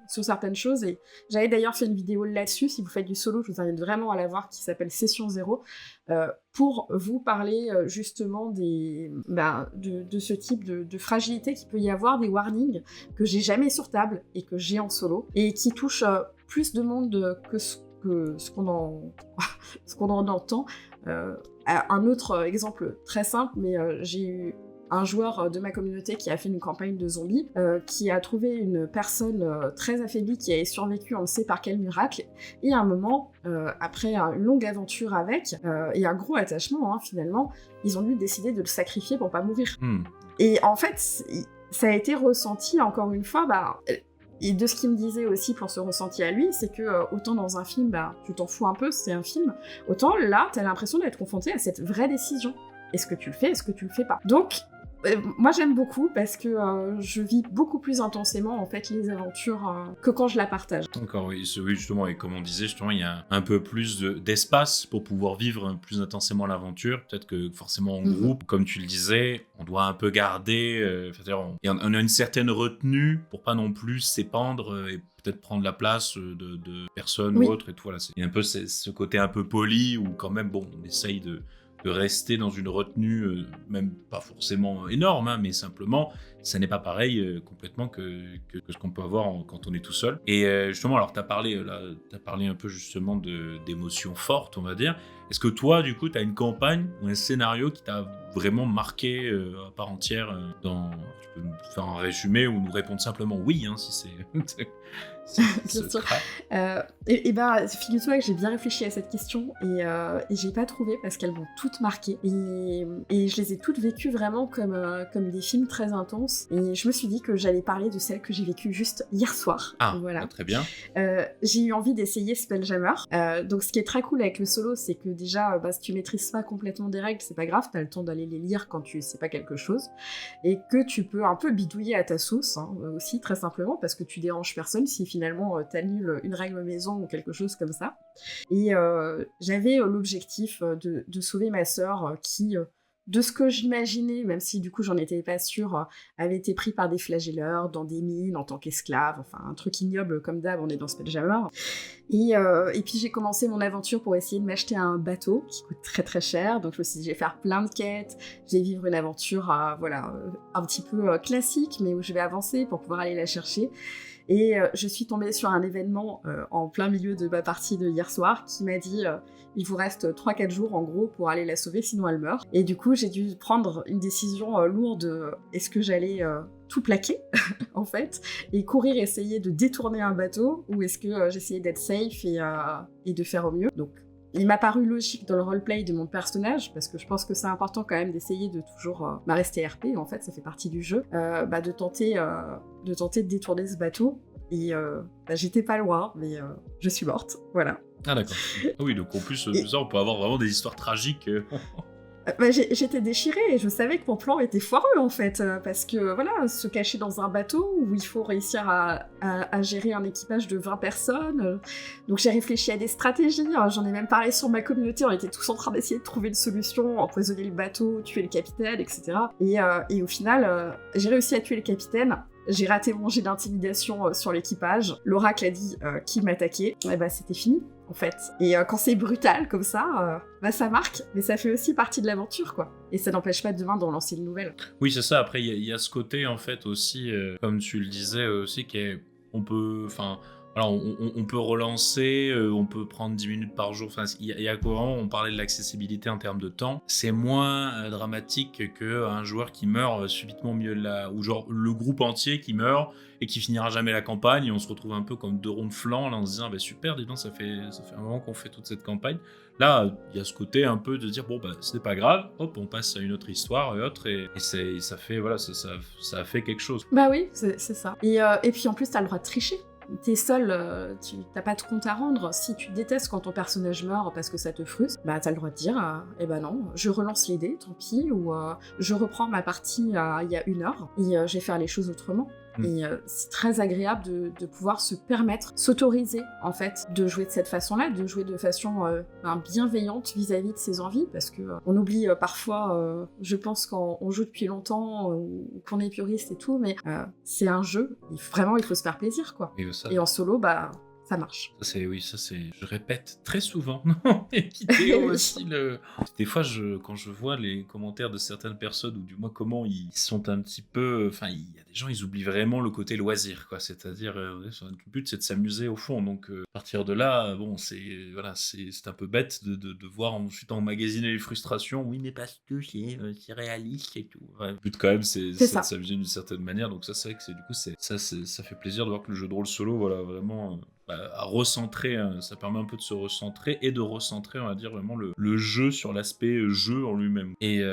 sur certaines choses, et j'avais d'ailleurs fait une vidéo là-dessus, si vous faites du solo, je vous invite vraiment à la voir, qui s'appelle Session 0, pour vous parler justement de ce type de fragilité qu'il peut y avoir, des warnings que j'ai jamais sur table, et que j'ai en solo, et qui touchent plus de monde que ce qu'on en entend. Un autre exemple très simple, mais j'ai eu un joueur de ma communauté qui a fait une campagne de zombies, qui a trouvé une personne très affaiblie qui avait survécu, on ne sait par quel miracle, et à un moment, après une longue aventure avec, et un gros attachement, finalement, ils ont dû décider de le sacrifier pour pas mourir. Et en fait, ça a été ressenti, encore une fois, et de ce qu'il me disait aussi pour ce ressenti à lui, c'est que autant dans un film, tu t'en fous un peu, c'est un film, autant là, t'as l'impression d'être confronté à cette vraie décision. Est-ce que tu le fais, est-ce que tu le fais pas? Donc, Moi j'aime beaucoup parce que je vis beaucoup plus intensément en fait les aventures que quand je la partage. D'accord, oui, oui, justement, et comme on disait, justement, il y a un peu plus d'espace pour pouvoir vivre plus intensément l'aventure. Peut-être que forcément en groupe, comme tu le disais, on doit un peu garder, c'est-à-dire on a une certaine retenue pour pas non plus s'épandre et peut-être prendre la place de personnes ou autres et tout. Voilà, il y a un peu ce côté un peu poli où quand même, bon, on essaye de rester dans une retenue, même pas forcément énorme, hein, mais simplement, ça n'est pas pareil complètement que ce qu'on peut avoir quand on est tout seul. Et justement, alors t'as parlé un peu justement d'émotions fortes, on va dire. Est-ce que toi, du coup, t'as une campagne ou un scénario qui t'a vraiment marqué à part entière tu peux nous faire un résumé ou nous répondre simplement oui, hein, si c'est... Bien sûr. Et ben, figure-toi que j'ai bien réfléchi à cette question et j'ai pas trouvé parce qu'elles m'ont toutes marquées et je les ai toutes vécues vraiment comme des films très intenses et je me suis dit que j'allais parler de celles que j'ai vécues juste hier soir. Ah, voilà. Très bien. J'ai eu envie d'essayer Spelljammer. Donc ce qui est très cool avec le solo, c'est que déjà, si tu maîtrises pas complètement des règles, c'est pas grave, t'as le temps d'aller les lire quand tu sais pas quelque chose et que tu peux un peu bidouiller à ta sauce hein, aussi très simplement parce que tu déranges personne si finalement t'annules une règle maison ou quelque chose comme ça. Et j'avais l'objectif de sauver ma sœur qui, de ce que j'imaginais, même si du coup j'en étais pas sûre, avait été pris par des flagelleurs dans des mines en tant qu'esclave, enfin un truc ignoble comme d'hab, on est dans Spelljammer. Et puis j'ai commencé mon aventure pour essayer de m'acheter un bateau qui coûte très très cher, donc je me suis dit je vais faire plein de quêtes, je vais vivre une aventure un petit peu classique mais où je vais avancer pour pouvoir aller la chercher. Et je suis tombée sur un événement en plein milieu de ma partie de hier soir qui m'a dit il vous reste 3-4 jours en gros pour aller la sauver sinon elle meurt. Et du coup j'ai dû prendre une décision lourde, est-ce que j'allais tout plaquer en fait et courir essayer de détourner un bateau ou est-ce que j'essayais d'être safe et de faire au mieux. Donc il m'a paru logique dans le roleplay de mon personnage, parce que je pense que c'est important quand même d'essayer de toujours rester RP, en fait, ça fait partie du jeu, de tenter de détourner ce bateau. Et j'étais pas loin, mais je suis morte, voilà. Ah d'accord. Oui, donc en plus de ça, on peut avoir vraiment des histoires tragiques. J'étais déchirée et je savais que mon plan était foireux en fait, parce que voilà, se cacher dans un bateau où il faut réussir à gérer un équipage de 20 personnes, donc j'ai réfléchi à des stratégies, hein, j'en ai même parlé sur ma communauté, on était tous en train d'essayer de trouver une solution, empoisonner le bateau, tuer le capitaine, etc. Et au final, j'ai réussi à tuer le capitaine. J'ai raté mon jet d'intimidation sur l'équipage. L'oracle a dit qui m'attaquait. Et c'était fini, en fait. Et quand c'est brutal comme ça, ça marque. Mais ça fait aussi partie de l'aventure, quoi. Et ça n'empêche pas demain d'en lancer une nouvelle. Oui, c'est ça. Après, il y a ce côté, en fait, aussi, comme tu le disais aussi, on peut... Enfin, alors, on peut relancer, on peut prendre 10 minutes par jour. Enfin, il y a vraiment, on parlait de l'accessibilité en termes de temps. C'est moins dramatique qu'un joueur qui meurt subitement au milieu ou genre le groupe entier qui meurt et qui finira jamais la campagne. Et on se retrouve un peu comme deux ronds de flanc là, en se disant super, dis donc, ça fait un moment qu'on fait toute cette campagne. Là, il y a ce côté un peu de dire c'est pas grave, hop, on passe à une autre histoire et autre, et ça fait, voilà, ça a fait quelque chose. Bah oui, c'est ça. Et puis en plus, t'as le droit de tricher. T'es seul, t'as pas de compte à rendre. Si tu détestes quand ton personnage meurt parce que ça te frustre, t'as le droit de dire non, je relance les dés, tant pis, ou je reprends ma partie il y a 1 heure et je vais faire les choses autrement. Et c'est très agréable de pouvoir se permettre, s'autoriser en fait, de jouer de cette façon-là, de jouer de façon bienveillante vis-à-vis de ses envies, parce que on oublie parfois, je pense quand on joue depuis longtemps ou qu'on est puriste et tout, mais c'est un jeu, vraiment il faut se faire plaisir quoi. Et en solo, ça marche. Je répète très souvent. Aussi des fois, quand je vois les commentaires de certaines personnes, ou du moins comment ils sont un petit peu... Enfin, il y a des gens, ils oublient vraiment le côté loisir, quoi. C'est-à-dire, le but, c'est de s'amuser au fond. Donc, à partir de là, c'est un peu bête de voir ensuite emmagasiner les frustrations. Oui, mais parce que c'est réaliste et tout. Ouais, le but, quand même, c'est de s'amuser d'une certaine manière. Donc ça, c'est vrai que ça fait plaisir de voir que le jeu de rôle solo, voilà, vraiment... à recentrer, ça permet un peu de se recentrer et de recentrer, on va dire, vraiment le jeu sur l'aspect jeu en lui-même. Et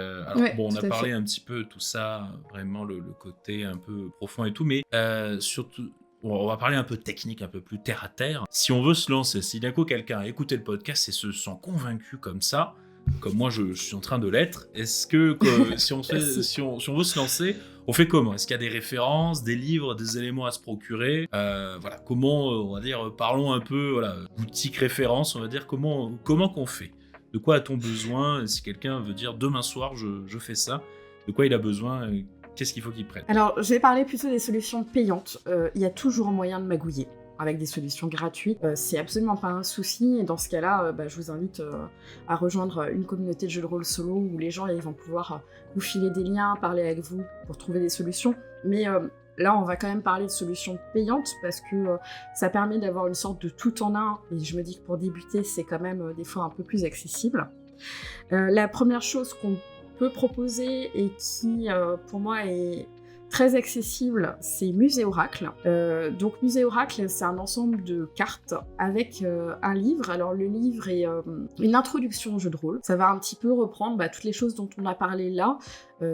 on a parlé un petit peu de tout ça, vraiment le côté un peu profond et tout, mais surtout, on va parler un peu technique, un peu plus terre à terre. Si on veut se lancer, si d'un coup quelqu'un a écouté le podcast et se sent convaincu comme ça, comme moi je suis en train de l'être, est-ce que si on veut se lancer, on fait comment? Est-ce qu'il y a des références, des livres, des éléments à se procurer? Voilà, comment, on va dire, parlons un peu, voilà, boutique référence, on va dire, comment qu'on fait? De quoi a-t-on besoin? Si quelqu'un veut dire demain soir, je fais ça, de quoi il a besoin? Qu'est-ce qu'il faut qu'il prenne? Alors, je vais parler plutôt des solutions payantes. Il y a toujours moyen de magouiller avec des solutions gratuites. C'est absolument pas un souci. Et dans ce cas-là, je vous invite à rejoindre une communauté de jeux de rôle solo où les gens ils vont pouvoir vous filer des liens, parler avec vous pour trouver des solutions. Mais là, on va quand même parler de solutions payantes parce que ça permet d'avoir une sorte de tout en un. Et je me dis que pour débuter, c'est quand même des fois un peu plus accessible. La première chose qu'on peut proposer et qui, pour moi, est très accessible, c'est Musée Oracle. Donc Musée Oracle, c'est un ensemble de cartes avec un livre. Alors le livre est une introduction au jeu de rôle. Ça va un petit peu reprendre toutes les choses dont on a parlé là,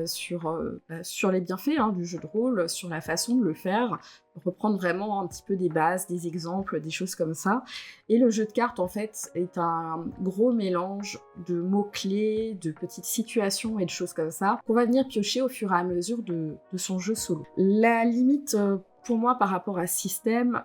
sur les bienfaits du jeu de rôle, sur la façon de le faire, reprendre vraiment un petit peu des bases, des exemples, des choses comme ça. Et le jeu de cartes, en fait, est un gros mélange de mots-clés, de petites situations et de choses comme ça, qu'on va venir piocher au fur et à mesure de son jeu solo. La limite pour moi, par rapport à ce système,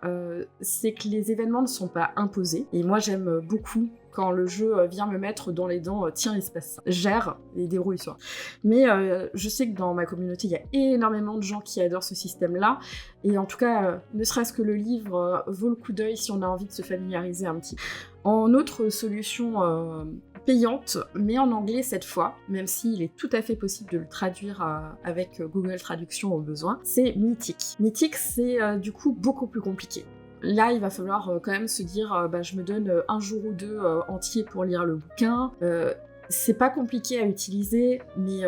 c'est que les événements ne sont pas imposés. Et moi, j'aime beaucoup quand le jeu vient me mettre dans les dents, tiens, il se passe ça. Gère et débrouille-toi. Mais je sais que dans ma communauté, il y a énormément de gens qui adorent ce système-là. Et en tout cas, ne serait-ce que le livre vaut le coup d'œil si on a envie de se familiariser un petit peu. En autre solution payante, mais en anglais cette fois, même s'il est tout à fait possible de le traduire avec Google Traduction au besoin, c'est Mythic. Mythic, c'est du coup beaucoup plus compliqué. Là, il va falloir quand même se dire, je me donne un jour ou deux entier pour lire le bouquin. C'est pas compliqué à utiliser, mais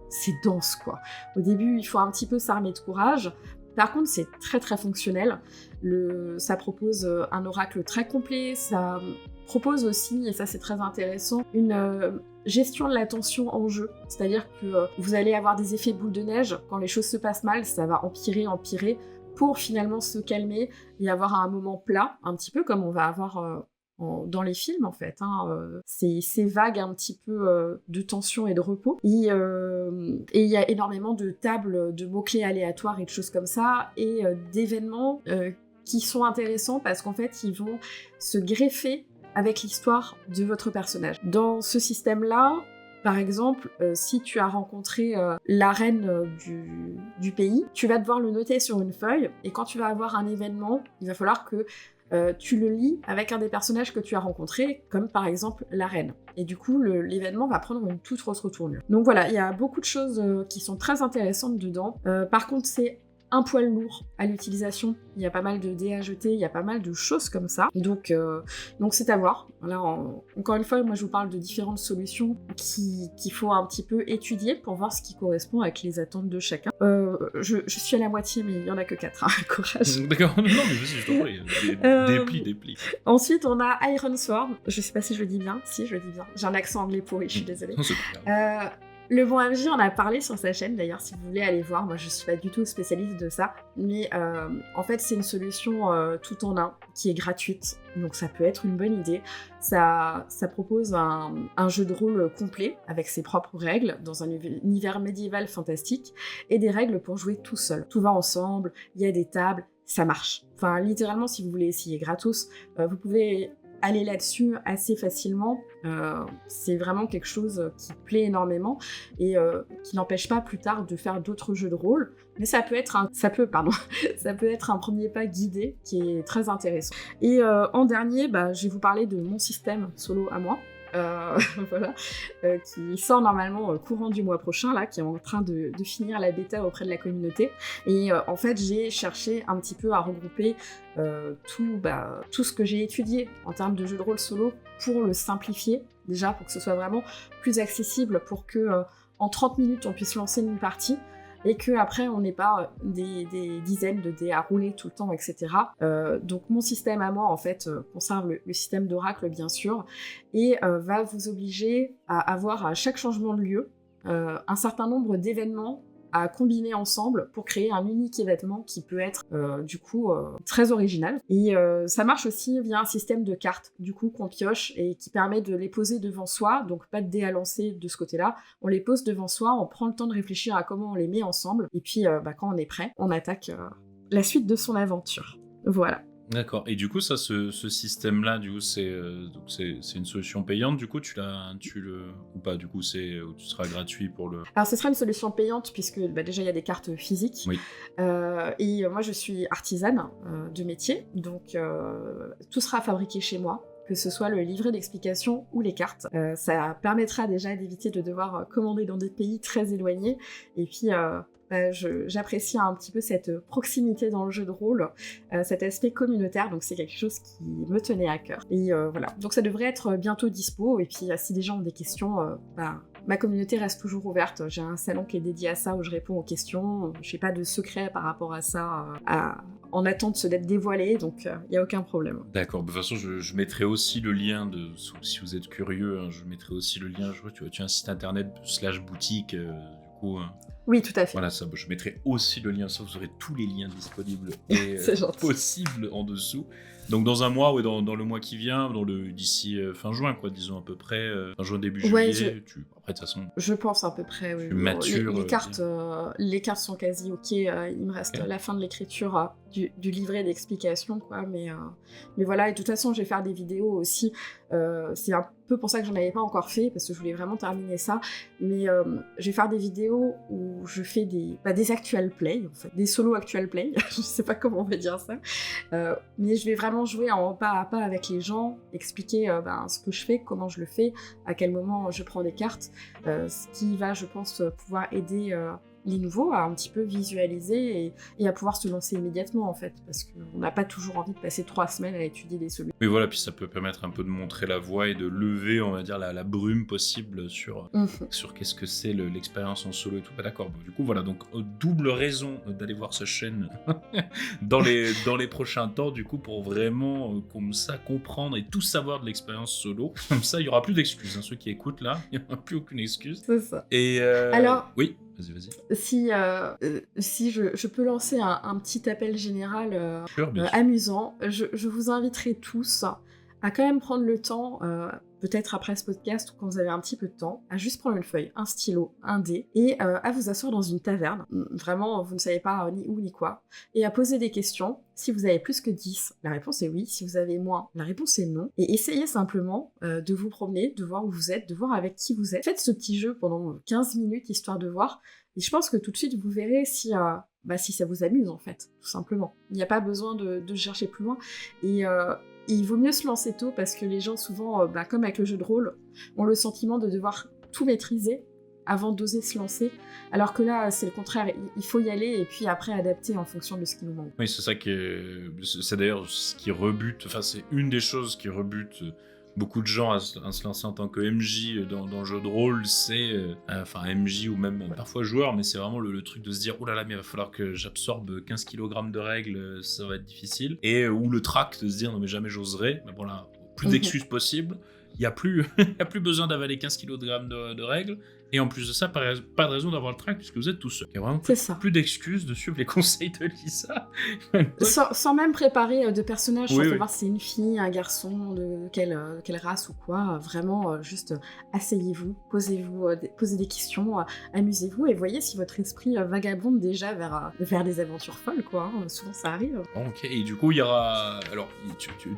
c'est dense, quoi. Au début, il faut un petit peu s'armer de courage. Par contre, c'est très très fonctionnel. Ça propose un oracle très complet, ça propose aussi, et ça c'est très intéressant, une gestion de l'attention en jeu. C'est-à-dire que vous allez avoir des effets boule de neige, quand les choses se passent mal, ça va empirer, pour finalement se calmer et avoir un moment plat, un petit peu comme on va avoir dans les films en fait, ces vagues un petit peu de tension et de repos. Et il y a énormément de tables de mots-clés aléatoires et de choses comme ça, et d'événements qui sont intéressants parce qu'en fait ils vont se greffer avec l'histoire de votre personnage. Dans ce système-là, par exemple, si tu as rencontré la reine du pays, tu vas devoir le noter sur une feuille, et quand tu vas avoir un événement, il va falloir que tu le lis avec un des personnages que tu as rencontré, comme par exemple la reine. Et du coup, l'événement va prendre une toute autre tournure. Donc voilà, il y a beaucoup de choses qui sont très intéressantes dedans. Par contre, c'est un poil lourd à l'utilisation. Il y a pas mal de dés à jeter, il y a pas mal de choses comme ça. Donc c'est à voir. Là, encore une fois, moi je vous parle de différentes solutions qu'il faut un petit peu étudier pour voir ce qui correspond avec les attentes de chacun. Je suis à la moitié, mais il y en a que 4. Courage. D'accord, non mais vas-y, je t'en prie. Déplie. Ensuite, on a Iron Sword. Je sais pas si je le dis bien. Si, je le dis bien. J'ai un accent anglais pourri, je suis désolée. Le bon MJ en a parlé sur sa chaîne, d'ailleurs, si vous voulez aller voir. Moi, je suis pas du tout spécialiste de ça. Mais en fait, c'est une solution tout en un, qui est gratuite. Donc ça peut être une bonne idée. Ça propose un jeu de rôle complet, avec ses propres règles, dans un univers médiéval fantastique, et des règles pour jouer tout seul. Tout va ensemble, il y a des tables, ça marche. Enfin, littéralement, si vous voulez essayer gratos, vous pouvez aller là-dessus assez facilement. C'est vraiment quelque chose qui plaît énormément et qui n'empêche pas plus tard de faire d'autres jeux de rôle, mais ça peut être un premier pas guidé qui est très intéressant. Et en dernier, je vais vous parler de mon système solo à moi. Voilà, qui sort normalement courant du mois prochain, là, qui est en train de finir la bêta auprès de la communauté. Et en fait, j'ai cherché un petit peu à regrouper tout ce que j'ai étudié en termes de jeu de rôle solo pour le simplifier, déjà pour que ce soit vraiment plus accessible, pour que en 30 minutes on puisse lancer une partie, et qu'après on n'ait pas des dizaines de dés à rouler tout le temps, etc. Donc mon système à moi, en fait, conserve le système d'Oracle, bien sûr, et va vous obliger à avoir à chaque changement de lieu un certain nombre d'événements à combiner ensemble pour créer un unique événement qui peut être du coup très original. Et ça marche aussi via un système de cartes du coup qu'on pioche et qui permet de les poser devant soi, donc pas de dés à lancer de ce côté-là. On les pose devant soi, on prend le temps de réfléchir à comment on les met ensemble et puis quand on est prêt, on attaque la suite de son aventure. Voilà. D'accord. Et du coup, ça, ce système-là, du coup, c'est une solution payante. Du coup, ou pas. Du coup, tu seras gratuit pour le. Alors, ce sera une solution payante puisque déjà il y a des cartes physiques. Oui. Et moi, je suis artisane de métier, donc tout sera fabriqué chez moi. Que ce soit le livret d'explication ou les cartes. Ça permettra déjà d'éviter de devoir commander dans des pays très éloignés. Et puis, j'apprécie un petit peu cette proximité dans le jeu de rôle, cet aspect communautaire, donc c'est quelque chose qui me tenait à cœur. Et voilà, donc ça devrait être bientôt dispo, et puis si des gens ont des questions, ma communauté reste toujours ouverte. J'ai un salon qui est dédié à ça, où je réponds aux questions, je n'ai pas de secret par rapport à ça, en attente d'être dévoilé, donc il n'y a aucun problème. D'accord, de toute façon, je mettrai aussi le lien, si vous êtes curieux, hein, je mettrai aussi le lien, tu as un site internet /boutique, du coup... Oui, tout à fait. Voilà, ça, je mettrai aussi le lien, ça vous aurez tous les liens disponibles et possibles en dessous. Donc dans un mois, dans le mois qui vient, d'ici fin juin, quoi, disons à peu près, fin juin, début juillet, après de toute façon... Je pense à peu près, oui. Mature, les cartes sont quasi ok, il me reste la fin de l'écriture du livret d'explication, quoi, mais voilà, et de toute façon, je vais faire des vidéos aussi, c'est un peu pour ça que j'en avais pas encore fait, parce que je voulais vraiment terminer ça, mais je vais faire des vidéos où je fais des actual play, en fait, des solo actual play, je sais pas comment on va dire ça, mais je vais vraiment jouer en pas à pas avec les gens, expliquer ce que je fais, comment je le fais, à quel moment je prends des cartes, ce qui va, je pense, pouvoir aider les nouveaux à un petit peu visualiser et à pouvoir se lancer immédiatement, en fait, parce qu'on n'a pas toujours envie de passer 3 semaines à étudier des solutions. Oui, voilà, puis ça peut permettre un peu de montrer la voie et de lever, on va dire, la brume possible sur qu'est-ce que c'est l'expérience en solo et tout. D'accord, bon, du coup, voilà, donc double raison d'aller voir sa chaîne dans les prochains temps, du coup, pour vraiment, comme ça, comprendre et tout savoir de l'expérience solo. Comme ça, il n'y aura plus d'excuses, hein, ceux qui écoutent là, il n'y aura plus aucune excuse. C'est ça. Et alors... Oui. Vas-y. Si je peux lancer un petit appel général bien sûr. amusant, je vous inviterai tous à quand même prendre le temps, peut-être après ce podcast ou quand vous avez un petit peu de temps, à juste prendre une feuille, un stylo, un dé, et à vous asseoir dans une taverne, vraiment vous ne savez pas ni où ni quoi, et à poser des questions. Si vous avez plus que 10, la réponse est oui. Si vous avez moins, la réponse est non. Et essayez simplement de vous promener, de voir où vous êtes, de voir avec qui vous êtes. Faites ce petit jeu pendant 15 minutes, histoire de voir. Et je pense que tout de suite, vous verrez si ça vous amuse, en fait, tout simplement. Il n'y a pas besoin de chercher plus loin. Et il vaut mieux se lancer tôt, parce que les gens, souvent, comme avec le jeu de rôle, ont le sentiment de devoir tout maîtriser avant d'oser se lancer, alors que là, c'est le contraire, il faut y aller et puis après adapter en fonction de ce qui nous manque. Oui, c'est d'ailleurs ce qui rebute, enfin c'est une des choses qui rebute beaucoup de gens à se lancer en tant que MJ dans le jeu de rôle, c'est, MJ ou même parfois joueur, mais c'est vraiment le truc de se dire, oh là là, mais il va falloir que j'absorbe 15 kg de règles, ça va être difficile, ou le trac de se dire, non mais jamais j'oserais, mais bon là, plus d'excuses possibles, il n'y a plus besoin d'avaler 15 kg de règles. Et en plus de ça, pas de raison d'avoir le track puisque vous êtes tout seul. Il y a vraiment plus d'excuses de suivre les conseils de Lisa. sans même préparer de personnages, sans savoir si c'est une fille, un garçon, de quelle race ou quoi. Vraiment, juste asseyez-vous, posez des questions, amusez-vous et voyez si votre esprit vagabonde déjà vers des aventures folles, quoi. Souvent, ça arrive. Ok, et du coup, il y aura... Alors,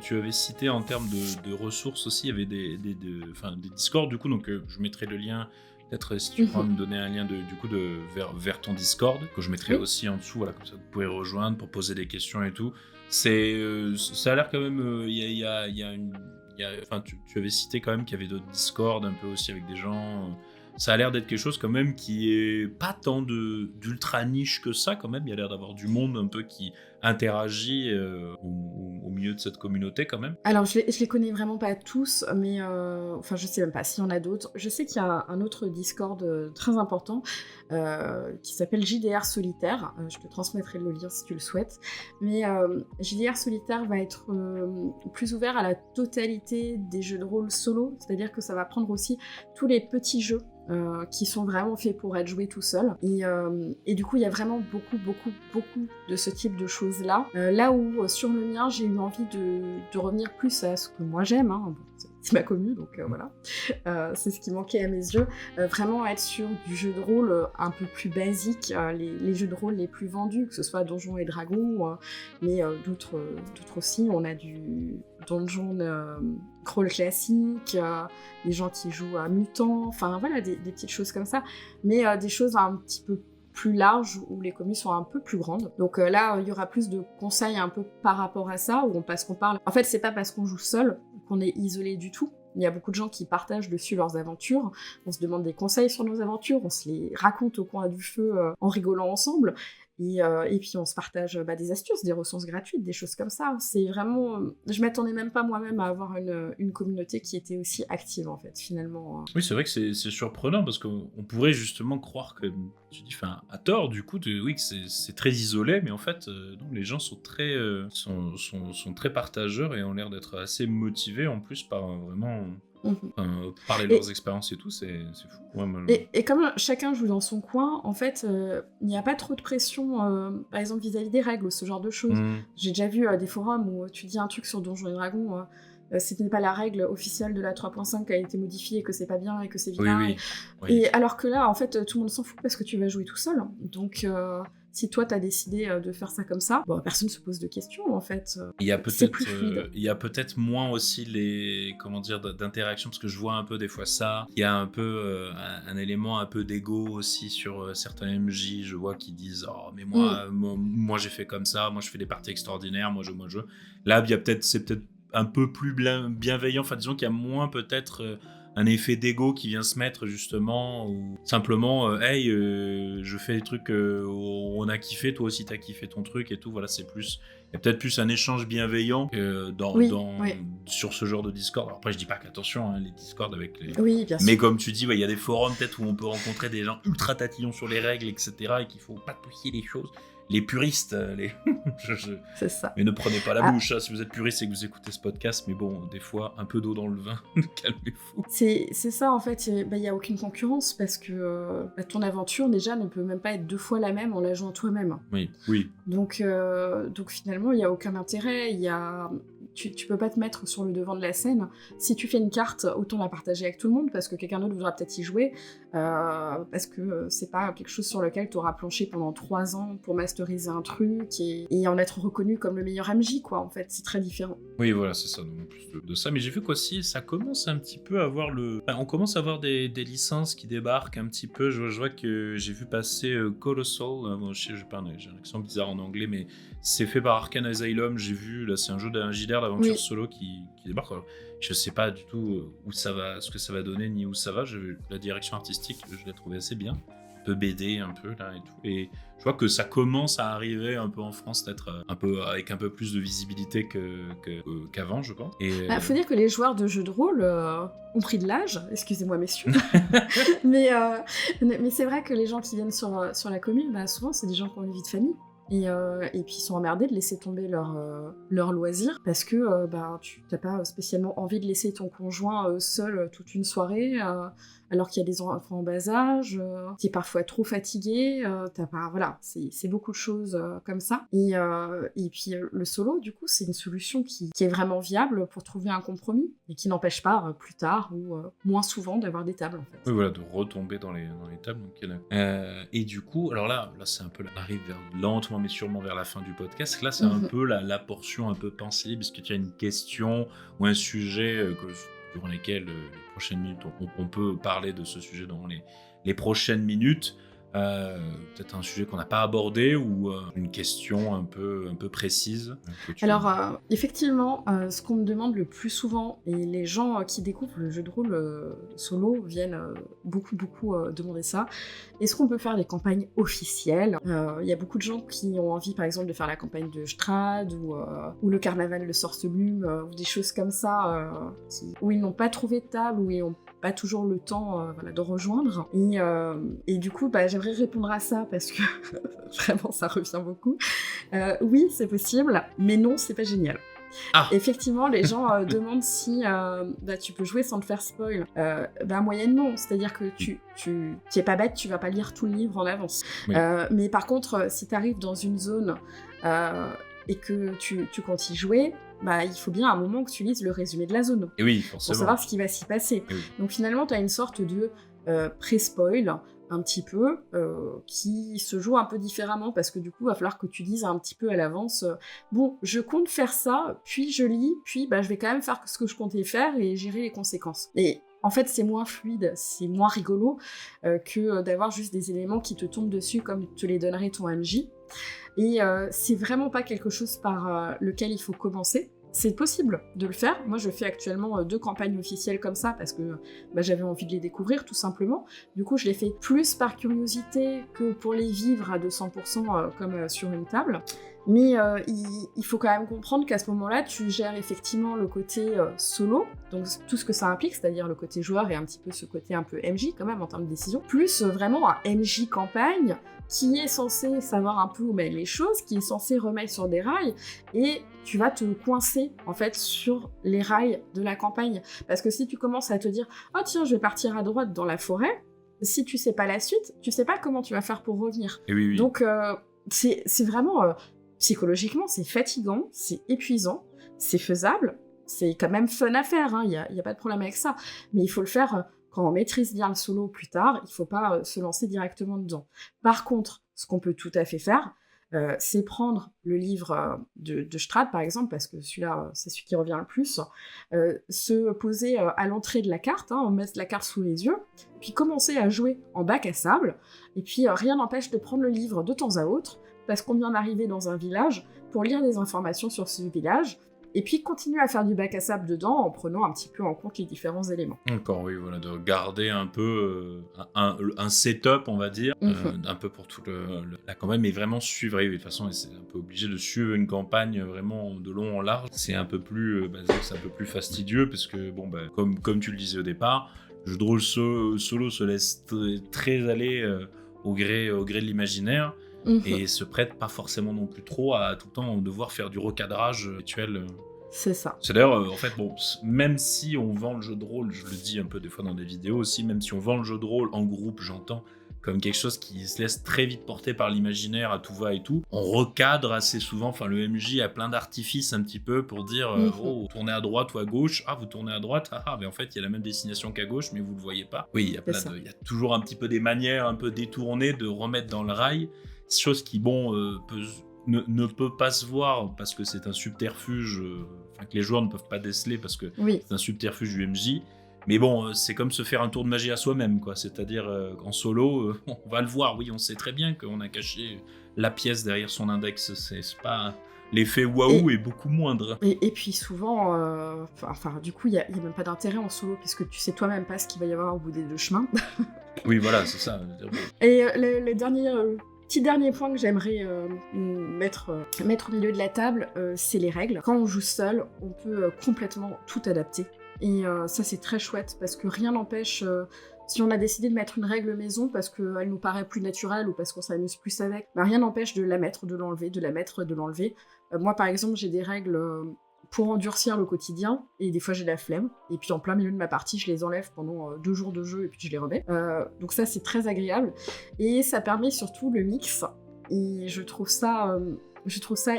tu avais cité en termes de ressources aussi, il y avait des Discord, du coup, donc je mettrai le lien... Peut-être si tu pourras me donner un lien vers ton Discord, que je mettrai aussi en dessous, voilà, comme ça vous pouvez rejoindre pour poser des questions et tout. Ça a l'air quand même, tu avais cité quand même qu'il y avait d'autres Discord un peu aussi avec des gens. Ça a l'air d'être quelque chose quand même qui est pas tant d'ultra niche que ça quand même. Il y a l'air d'avoir du monde un peu qui interagis au milieu de cette communauté quand même? Alors, je les connais vraiment pas tous, mais enfin, je sais même pas s'il y en a d'autres. Je sais qu'il y a un autre Discord très important qui s'appelle JDR Solitaire. Je te transmettrai le lien si tu le souhaites. Mais JDR Solitaire va être plus ouvert à la totalité des jeux de rôle solo, c'est-à-dire que ça va prendre aussi tous les petits jeux qui sont vraiment faits pour être joués tout seul. Et du coup, il y a vraiment beaucoup de ce type de choses-là. Là où, sur le mien, j'ai eu envie de revenir plus à ce que moi j'aime, hein. Bon, c'est ma commu, donc voilà. C'est ce qui manquait à mes yeux. Vraiment être sur du jeu de rôle un peu plus basique, les jeux de rôle les plus vendus, que ce soit Donjons et Dragons, mais d'autres aussi. On a du Donjon Crawl classique, des gens qui jouent à Mutant, enfin voilà, des petites choses comme ça, mais des choses un petit peu plus larges où les communes sont un peu plus grandes. Donc là, il y aura plus de conseils un peu par rapport à ça, parce qu'on parle... En fait, c'est pas parce qu'on joue seul qu'on est isolé du tout. Il y a beaucoup de gens qui partagent dessus leurs aventures, on se demande des conseils sur nos aventures, on se les raconte au coin du feu en rigolant ensemble, et puis on se partage des astuces, des ressources gratuites, des choses comme ça. C'est vraiment... Je m'attendais même pas moi-même à avoir une communauté qui était aussi active en fait, finalement. Oui, c'est vrai que c'est surprenant parce qu'on pourrait justement croire que, tu dis, enfin, à tort du coup, oui, que c'est très isolé, mais en fait, non, les gens sont sont très partageurs et ont l'air d'être assez motivés en plus par vraiment... parler de leurs expériences et tout, c'est fou. Ouais, moi, et comme chacun joue dans son coin, en fait, il n'y a pas trop de pression, par exemple vis-à-vis des règles ou ce genre de choses. J'ai déjà vu des forums où tu dis un truc sur Donjons et Dragons, ce n'est pas la règle officielle de la 3.5 qui a été modifiée, que c'est pas bien et que c'est vilain. Oui. Et alors que là, en fait, tout le monde s'en fout parce que tu vas jouer tout seul. Donc, si toi, t'as décidé de faire ça comme ça, personne se pose de questions, en fait. C'est plus fluide. Il y a peut-être moins aussi d'interaction, parce que je vois un peu des fois ça. Il y a un peu un élément un peu d'ego aussi sur certains MJ, je vois, qui disent « Oh, mais moi j'ai fait comme ça, moi je fais des parties extraordinaires, moi je... » Là, c'est peut-être un peu plus bienveillant, enfin disons qu'il y a moins peut-être... un effet d'ego qui vient se mettre justement, ou simplement hey, je fais des trucs, on a kiffé, toi aussi t'as kiffé ton truc et tout. Voilà, il y a peut-être plus un échange bienveillant sur ce genre de Discord. Alors après, je dis pas qu'attention, hein, les Discord avec les... Oui, bien sûr. Mais comme tu dis, il y a des forums peut-être où on peut rencontrer des gens ultra tatillons sur les règles, etc., et qu'il faut pas pousser les choses. Les puristes, C'est ça. Mais ne prenez pas la bouche, hein, si vous êtes puriste et que vous écoutez ce podcast, mais bon, des fois, un peu d'eau dans le vin, calmez-vous. C'est ça, en fait, il n'y a aucune concurrence, parce que ton aventure, déjà, ne peut même pas être 2 fois la même en la jouant toi-même. Oui. Donc finalement, il n'y a aucun intérêt, tu peux pas te mettre sur le devant de la scène. Si tu fais une carte, autant la partager avec tout le monde, parce que quelqu'un d'autre voudra peut-être y jouer, parce que c'est pas quelque chose sur lequel tu auras planché pendant 3 ans pour masteriser un truc et en être reconnu comme le meilleur MJ, quoi, en fait. C'est très différent. Oui, voilà, c'est ça, donc, en plus de ça. Mais j'ai vu qu'aussi, ça commence un petit peu à avoir on commence à avoir des licences qui débarquent un petit peu. Je vois que j'ai vu passer Colossal, j'ai un accent bizarre en anglais, mais c'est fait par Arcane Asylum, j'ai vu, là c'est un JDR d'aventure solo qui débarque. Alors, je sais pas du tout où ça va, ce que ça va donner, ni où ça va. La direction artistique, je l'ai trouvé assez bien. Un peu BD, un peu, là, et tout. Et je vois que ça commence à arriver un peu en France, peut-être avec un peu plus de visibilité qu'avant, je pense. Faut dire que les joueurs de jeux de rôle ont pris de l'âge, excusez-moi messieurs, mais c'est vrai que les gens qui viennent sur la commune, souvent c'est des gens qui ont une vie de famille. Et puis ils sont emmerdés de laisser tomber leur loisir, parce que tu n'as pas spécialement envie de laisser ton conjoint seul toute une soirée, alors qu'il y a des enfants en bas âge, t'es parfois trop fatigué, voilà, c'est beaucoup de choses comme ça. Et puis le solo, du coup, c'est une solution qui est vraiment viable pour trouver un compromis, et qui n'empêche pas plus tard ou moins souvent d'avoir des tables, en fait. Oui, voilà, de retomber dans les tables. Donc, et du coup, alors là c'est un peu, on arrive lentement mais sûrement vers la fin du podcast. Là, c'est un peu la portion un peu pensée libre. Est-ce que tu as une question ou un sujet durant lesquels les prochaines minutes, on peut parler de ce sujet dans les prochaines minutes. peut-être un sujet qu'on n'a pas abordé ou une question un peu précise que tu... Alors, effectivement, ce qu'on me demande le plus souvent, et les gens qui découvrent le jeu de rôle solo viennent beaucoup demander ça, est-ce qu'on peut faire des campagnes officielles? Il y a beaucoup de gens qui ont envie, par exemple, de faire la campagne de Strahd ou le carnaval de Sorceblume, ou des choses comme ça, où ils n'ont pas trouvé de table, où ils n'ont pas toujours le temps de rejoindre. Et du coup, j'aimerais répondre à ça parce que vraiment, ça revient beaucoup. Oui, c'est possible, mais non, c'est pas génial. Ah. Effectivement, les gens demandent si tu peux jouer sans te faire spoil. Moyennement, c'est-à-dire que tu es pas bête, tu vas pas lire tout le livre en avance. Oui. Mais par contre, si t'arrives dans une zone et que tu comptes y jouer, il faut bien à un moment que tu lises le résumé de la zone. Et oui, forcément. Pour savoir ce qui va s'y passer. Oui. Donc finalement, t'as une sorte de pré-spoil, un petit peu, qui se joue un peu différemment, parce que du coup, il va falloir que tu dises un petit peu à l'avance, bon, je compte faire ça, puis je lis, puis je vais quand même faire ce que je comptais faire et gérer les conséquences. Et en fait, c'est moins fluide, c'est moins rigolo que d'avoir juste des éléments qui te tombent dessus comme te les donnerait ton MJ. Et c'est vraiment pas quelque chose par lequel il faut commencer. C'est possible de le faire. Moi, je fais actuellement 2 campagnes officielles comme ça parce que j'avais envie de les découvrir, tout simplement. Du coup, je les fais plus par curiosité que pour les vivre à 200% comme sur une table. Mais il faut quand même comprendre qu'à ce moment-là, tu gères effectivement le côté solo, donc tout ce que ça implique, c'est-à-dire le côté joueur et un petit peu ce côté un peu MJ quand même en termes de décision, plus vraiment un MJ campagne qui est censé savoir un peu où mettre les choses, qui est censé remettre sur des rails, et tu vas te coincer en fait sur les rails de la campagne. Parce que si tu commences à te dire « Oh tiens, je vais partir à droite dans la forêt », si tu sais pas la suite, tu sais pas comment tu vas faire pour revenir. Et oui. Donc c'est vraiment... psychologiquement, c'est fatigant, c'est épuisant, c'est faisable, c'est quand même fun à faire, il y a pas de problème avec ça. Mais il faut le faire quand on maîtrise bien le solo plus tard, il faut pas se lancer directement dedans. Par contre, ce qu'on peut tout à fait faire, c'est prendre le livre de Strahd, par exemple, parce que celui-là, c'est celui qui revient le plus, se poser à l'entrée de la carte, on met la carte sous les yeux, puis commencer à jouer en bac à sable, et puis rien n'empêche de prendre le livre de temps à autre, parce qu'on vient d'arriver dans un village, pour lire des informations sur ce village, et puis continuer à faire du bac à sable dedans en prenant un petit peu en compte les différents éléments. Encore, oui, voilà, de garder un peu un setup, on va dire, un peu pour tout la campagne, mais vraiment suivre, oui, de toute façon, c'est un peu obligé de suivre une campagne vraiment de long en large. C'est un peu plus, c'est un peu plus fastidieux, parce que, comme tu le disais au départ, le jeu de rôle solo se laisse très aller au gré de l'imaginaire, et se prête pas forcément non plus trop à tout le temps devoir faire du recadrage rituel. C'est ça. C'est d'ailleurs, en fait, même si on vend le jeu de rôle, je le dis un peu des fois dans des vidéos aussi, même si on vend le jeu de rôle en groupe, j'entends, comme quelque chose qui se laisse très vite porter par l'imaginaire à tout va et tout, on recadre assez souvent, le MJ a plein d'artifices un petit peu pour dire oh, tournez à droite ou à gauche, ah vous tournez à droite, mais en fait il y a la même destination qu'à gauche mais vous le voyez pas. Oui, il y a toujours un petit peu des manières un peu détournées de remettre dans le rail, chose qui ne peut pas se voir parce que c'est un subterfuge que les joueurs ne peuvent pas déceler parce que c'est un subterfuge du MJ. Mais c'est comme se faire un tour de magie à soi-même, quoi. C'est-à-dire en solo, on va le voir, oui, on sait très bien qu'on a caché la pièce derrière son index. C'est pas... L'effet waouh est beaucoup moindre. Et puis souvent, du coup, il n'y a même pas d'intérêt en solo puisque tu sais toi-même pas ce qu'il va y avoir au bout des 2 chemins. Oui, voilà, c'est ça. Et le dernier point que j'aimerais mettre au milieu de la table, c'est les règles. Quand on joue seul, on peut complètement tout adapter. Et ça, c'est très chouette, parce que rien n'empêche, si on a décidé de mettre une règle maison parce qu'elle nous paraît plus naturelle ou parce qu'on s'amuse plus avec, rien n'empêche de la mettre, de l'enlever, de la mettre, de l'enlever. Moi, par exemple, j'ai des règles pour endurcir le quotidien, et des fois j'ai la flemme, et puis en plein milieu de ma partie, je les enlève pendant 2 jours de jeu, et puis je les remets. Donc ça, c'est très agréable, et ça permet surtout le mix, et je trouve ça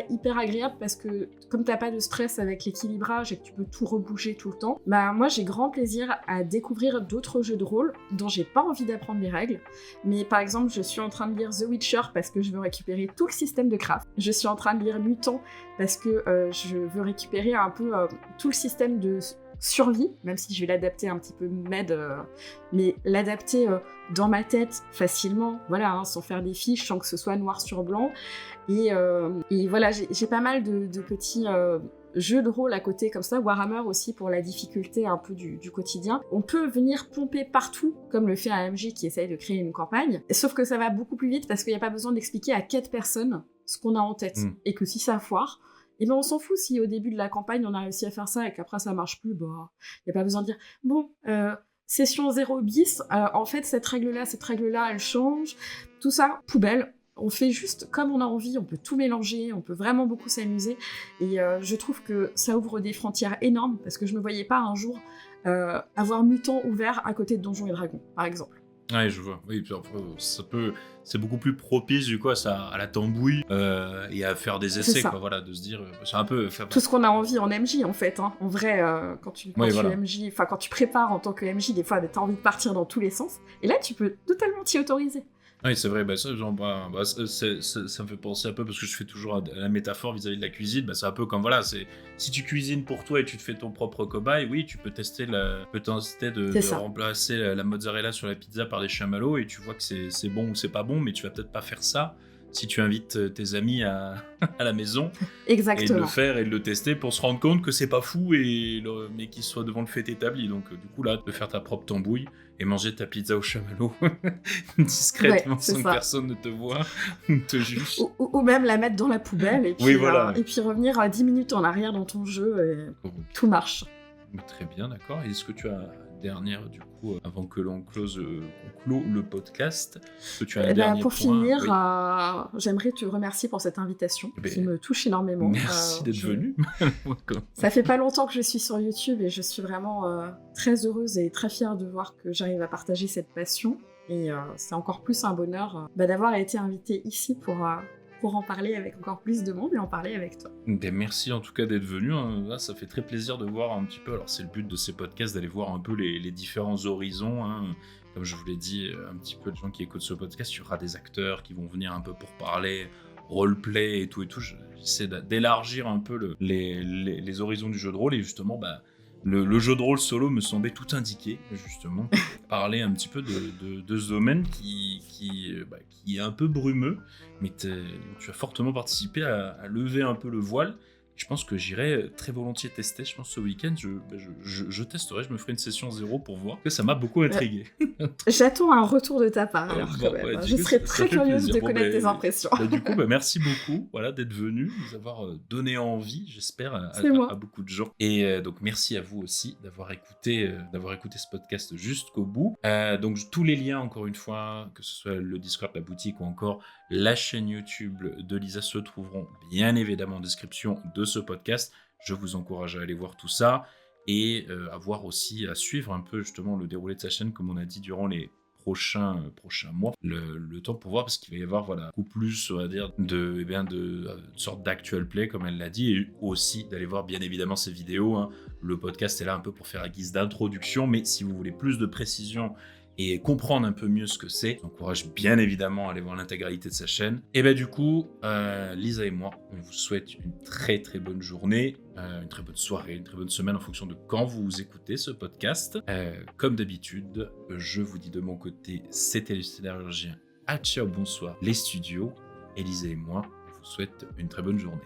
hyper agréable, parce que comme t'as pas de stress avec l'équilibrage et que tu peux tout rebouger tout le temps, moi j'ai grand plaisir à découvrir d'autres jeux de rôle dont j'ai pas envie d'apprendre les règles. Mais par exemple, je suis en train de lire The Witcher parce que je veux récupérer tout le système de craft. Je suis en train de lire Mutant parce que je veux récupérer un peu tout le système de survie, même si je vais l'adapter un petit peu med, mais l'adapter dans ma tête facilement, voilà, hein, sans faire des fiches, sans que ce soit noir sur blanc. Et voilà, j'ai pas mal de petits jeux de rôle à côté comme ça, Warhammer aussi pour la difficulté un peu du quotidien. On peut venir pomper partout, comme le fait un MJ qui essaye de créer une campagne, sauf que ça va beaucoup plus vite parce qu'il n'y a pas besoin d'expliquer à 4 personnes ce qu'on a en tête. Et que si ça foire, et ben on s'en fout si au début de la campagne on a réussi à faire ça et qu'après ça marche plus, bah il n'y a pas besoin de dire bon, session 0 bis, en fait cette règle-là, elle change, tout ça, poubelle. On fait juste comme on a envie, on peut tout mélanger, on peut vraiment beaucoup s'amuser. Et je trouve que ça ouvre des frontières énormes, parce que je me voyais pas un jour avoir Mutant ouvert à côté de Donjons et Dragons, par exemple. Ouais, je vois. Oui, puis après, c'est beaucoup plus propice du coup à la tambouille et à faire des essais, quoi, voilà, de se dire, c'est un peu tout ce qu'on a envie en MJ en fait, hein. En vrai, quand tu MJ, enfin quand tu prépares en tant que MJ, des fois t'as envie de partir dans tous les sens, et là tu peux totalement t'y autoriser. Oui, c'est vrai, ça me fait penser un peu, parce que je fais toujours la métaphore vis-à-vis de la cuisine, c'est un peu comme, voilà, si tu cuisines pour toi et tu te fais ton propre cobaye, oui, tu peux tester de remplacer la mozzarella sur la pizza par des chamallows, et tu vois que c'est bon ou c'est pas bon, mais tu vas peut-être pas faire ça si tu invites tes amis à la maison. Exactement. Et de le faire et de le tester pour se rendre compte que c'est pas fou, mais qu'il soit devant le fait établi. Donc du coup là, de faire ta propre tambouille et manger ta pizza au chamallow discrètement, sans que personne ne te voie ou te juge. Ou même la mettre dans la poubelle et puis, et puis revenir 10 minutes en arrière dans ton jeu et tout marche. Très bien, d'accord. Est-ce que tu as dernière, du coup, avant que l'on clôt le podcast, que tu as un dernier pour point, finir, oui. J'aimerais te remercier pour cette invitation qui me touche énormément. Merci d'être venu. Ça fait pas longtemps que je suis sur YouTube et je suis vraiment très heureuse et très fière de voir que j'arrive à partager cette passion. Et c'est encore plus un bonheur d'avoir été invitée ici pour en parler avec encore plus de monde et en parler avec toi. Merci en tout cas d'être venu, hein. Là, ça fait très plaisir de voir un petit peu, alors c'est le but de ces podcasts, d'aller voir un peu les différents horizons, hein. Comme je vous l'ai dit, un petit peu de gens qui écoutent ce podcast, il y aura des acteurs qui vont venir un peu pour parler roleplay et tout, j'essaie d'élargir un peu les horizons du jeu de rôle, et justement le jeu de rôle solo me semblait tout indiqué, justement, parler un petit peu de ce domaine qui est un peu brumeux, mais tu as fortement participé à lever un peu le voile. Je pense que j'irai très volontiers tester. Je pense ce week-end, je testerai, je me ferai une session 0 pour voir, que ça m'a beaucoup intrigué. J'attends un retour de ta part, alors quand même. Ouais, je serais très curieuse de connaître tes impressions. Du coup, merci beaucoup, voilà, d'être venu, de nous avoir donné envie, j'espère, à beaucoup de gens. Et donc, merci à vous aussi d'avoir écouté ce podcast jusqu'au bout. Donc, tous les liens, encore une fois, que ce soit le Discord, la boutique ou encore la chaîne YouTube de Lisa, se trouveront bien évidemment en description de ce podcast. Je vous encourage à aller voir tout ça et à suivre un peu justement le déroulé de sa chaîne, comme on a dit, durant les prochains mois, le temps pour voir, parce qu'il va y avoir beaucoup plus, on va dire, de sorte d'actual play, comme elle l'a dit, et aussi d'aller voir bien évidemment ses vidéos, hein. Le podcast est là un peu pour faire à guise d'introduction, mais si vous voulez plus de précision et comprendre un peu mieux ce que c'est, je vous encourage bien évidemment à aller voir l'intégralité de sa chaîne. Et du coup, Lisa et moi, on vous souhaite une très très bonne journée, une très bonne soirée, une très bonne semaine en fonction de quand vous écoutez ce podcast. Comme d'habitude, je vous dis de mon côté, c'était le Sidérurgien. Ciao, bonsoir les studios. Et Lisa et moi, on vous souhaite une très bonne journée.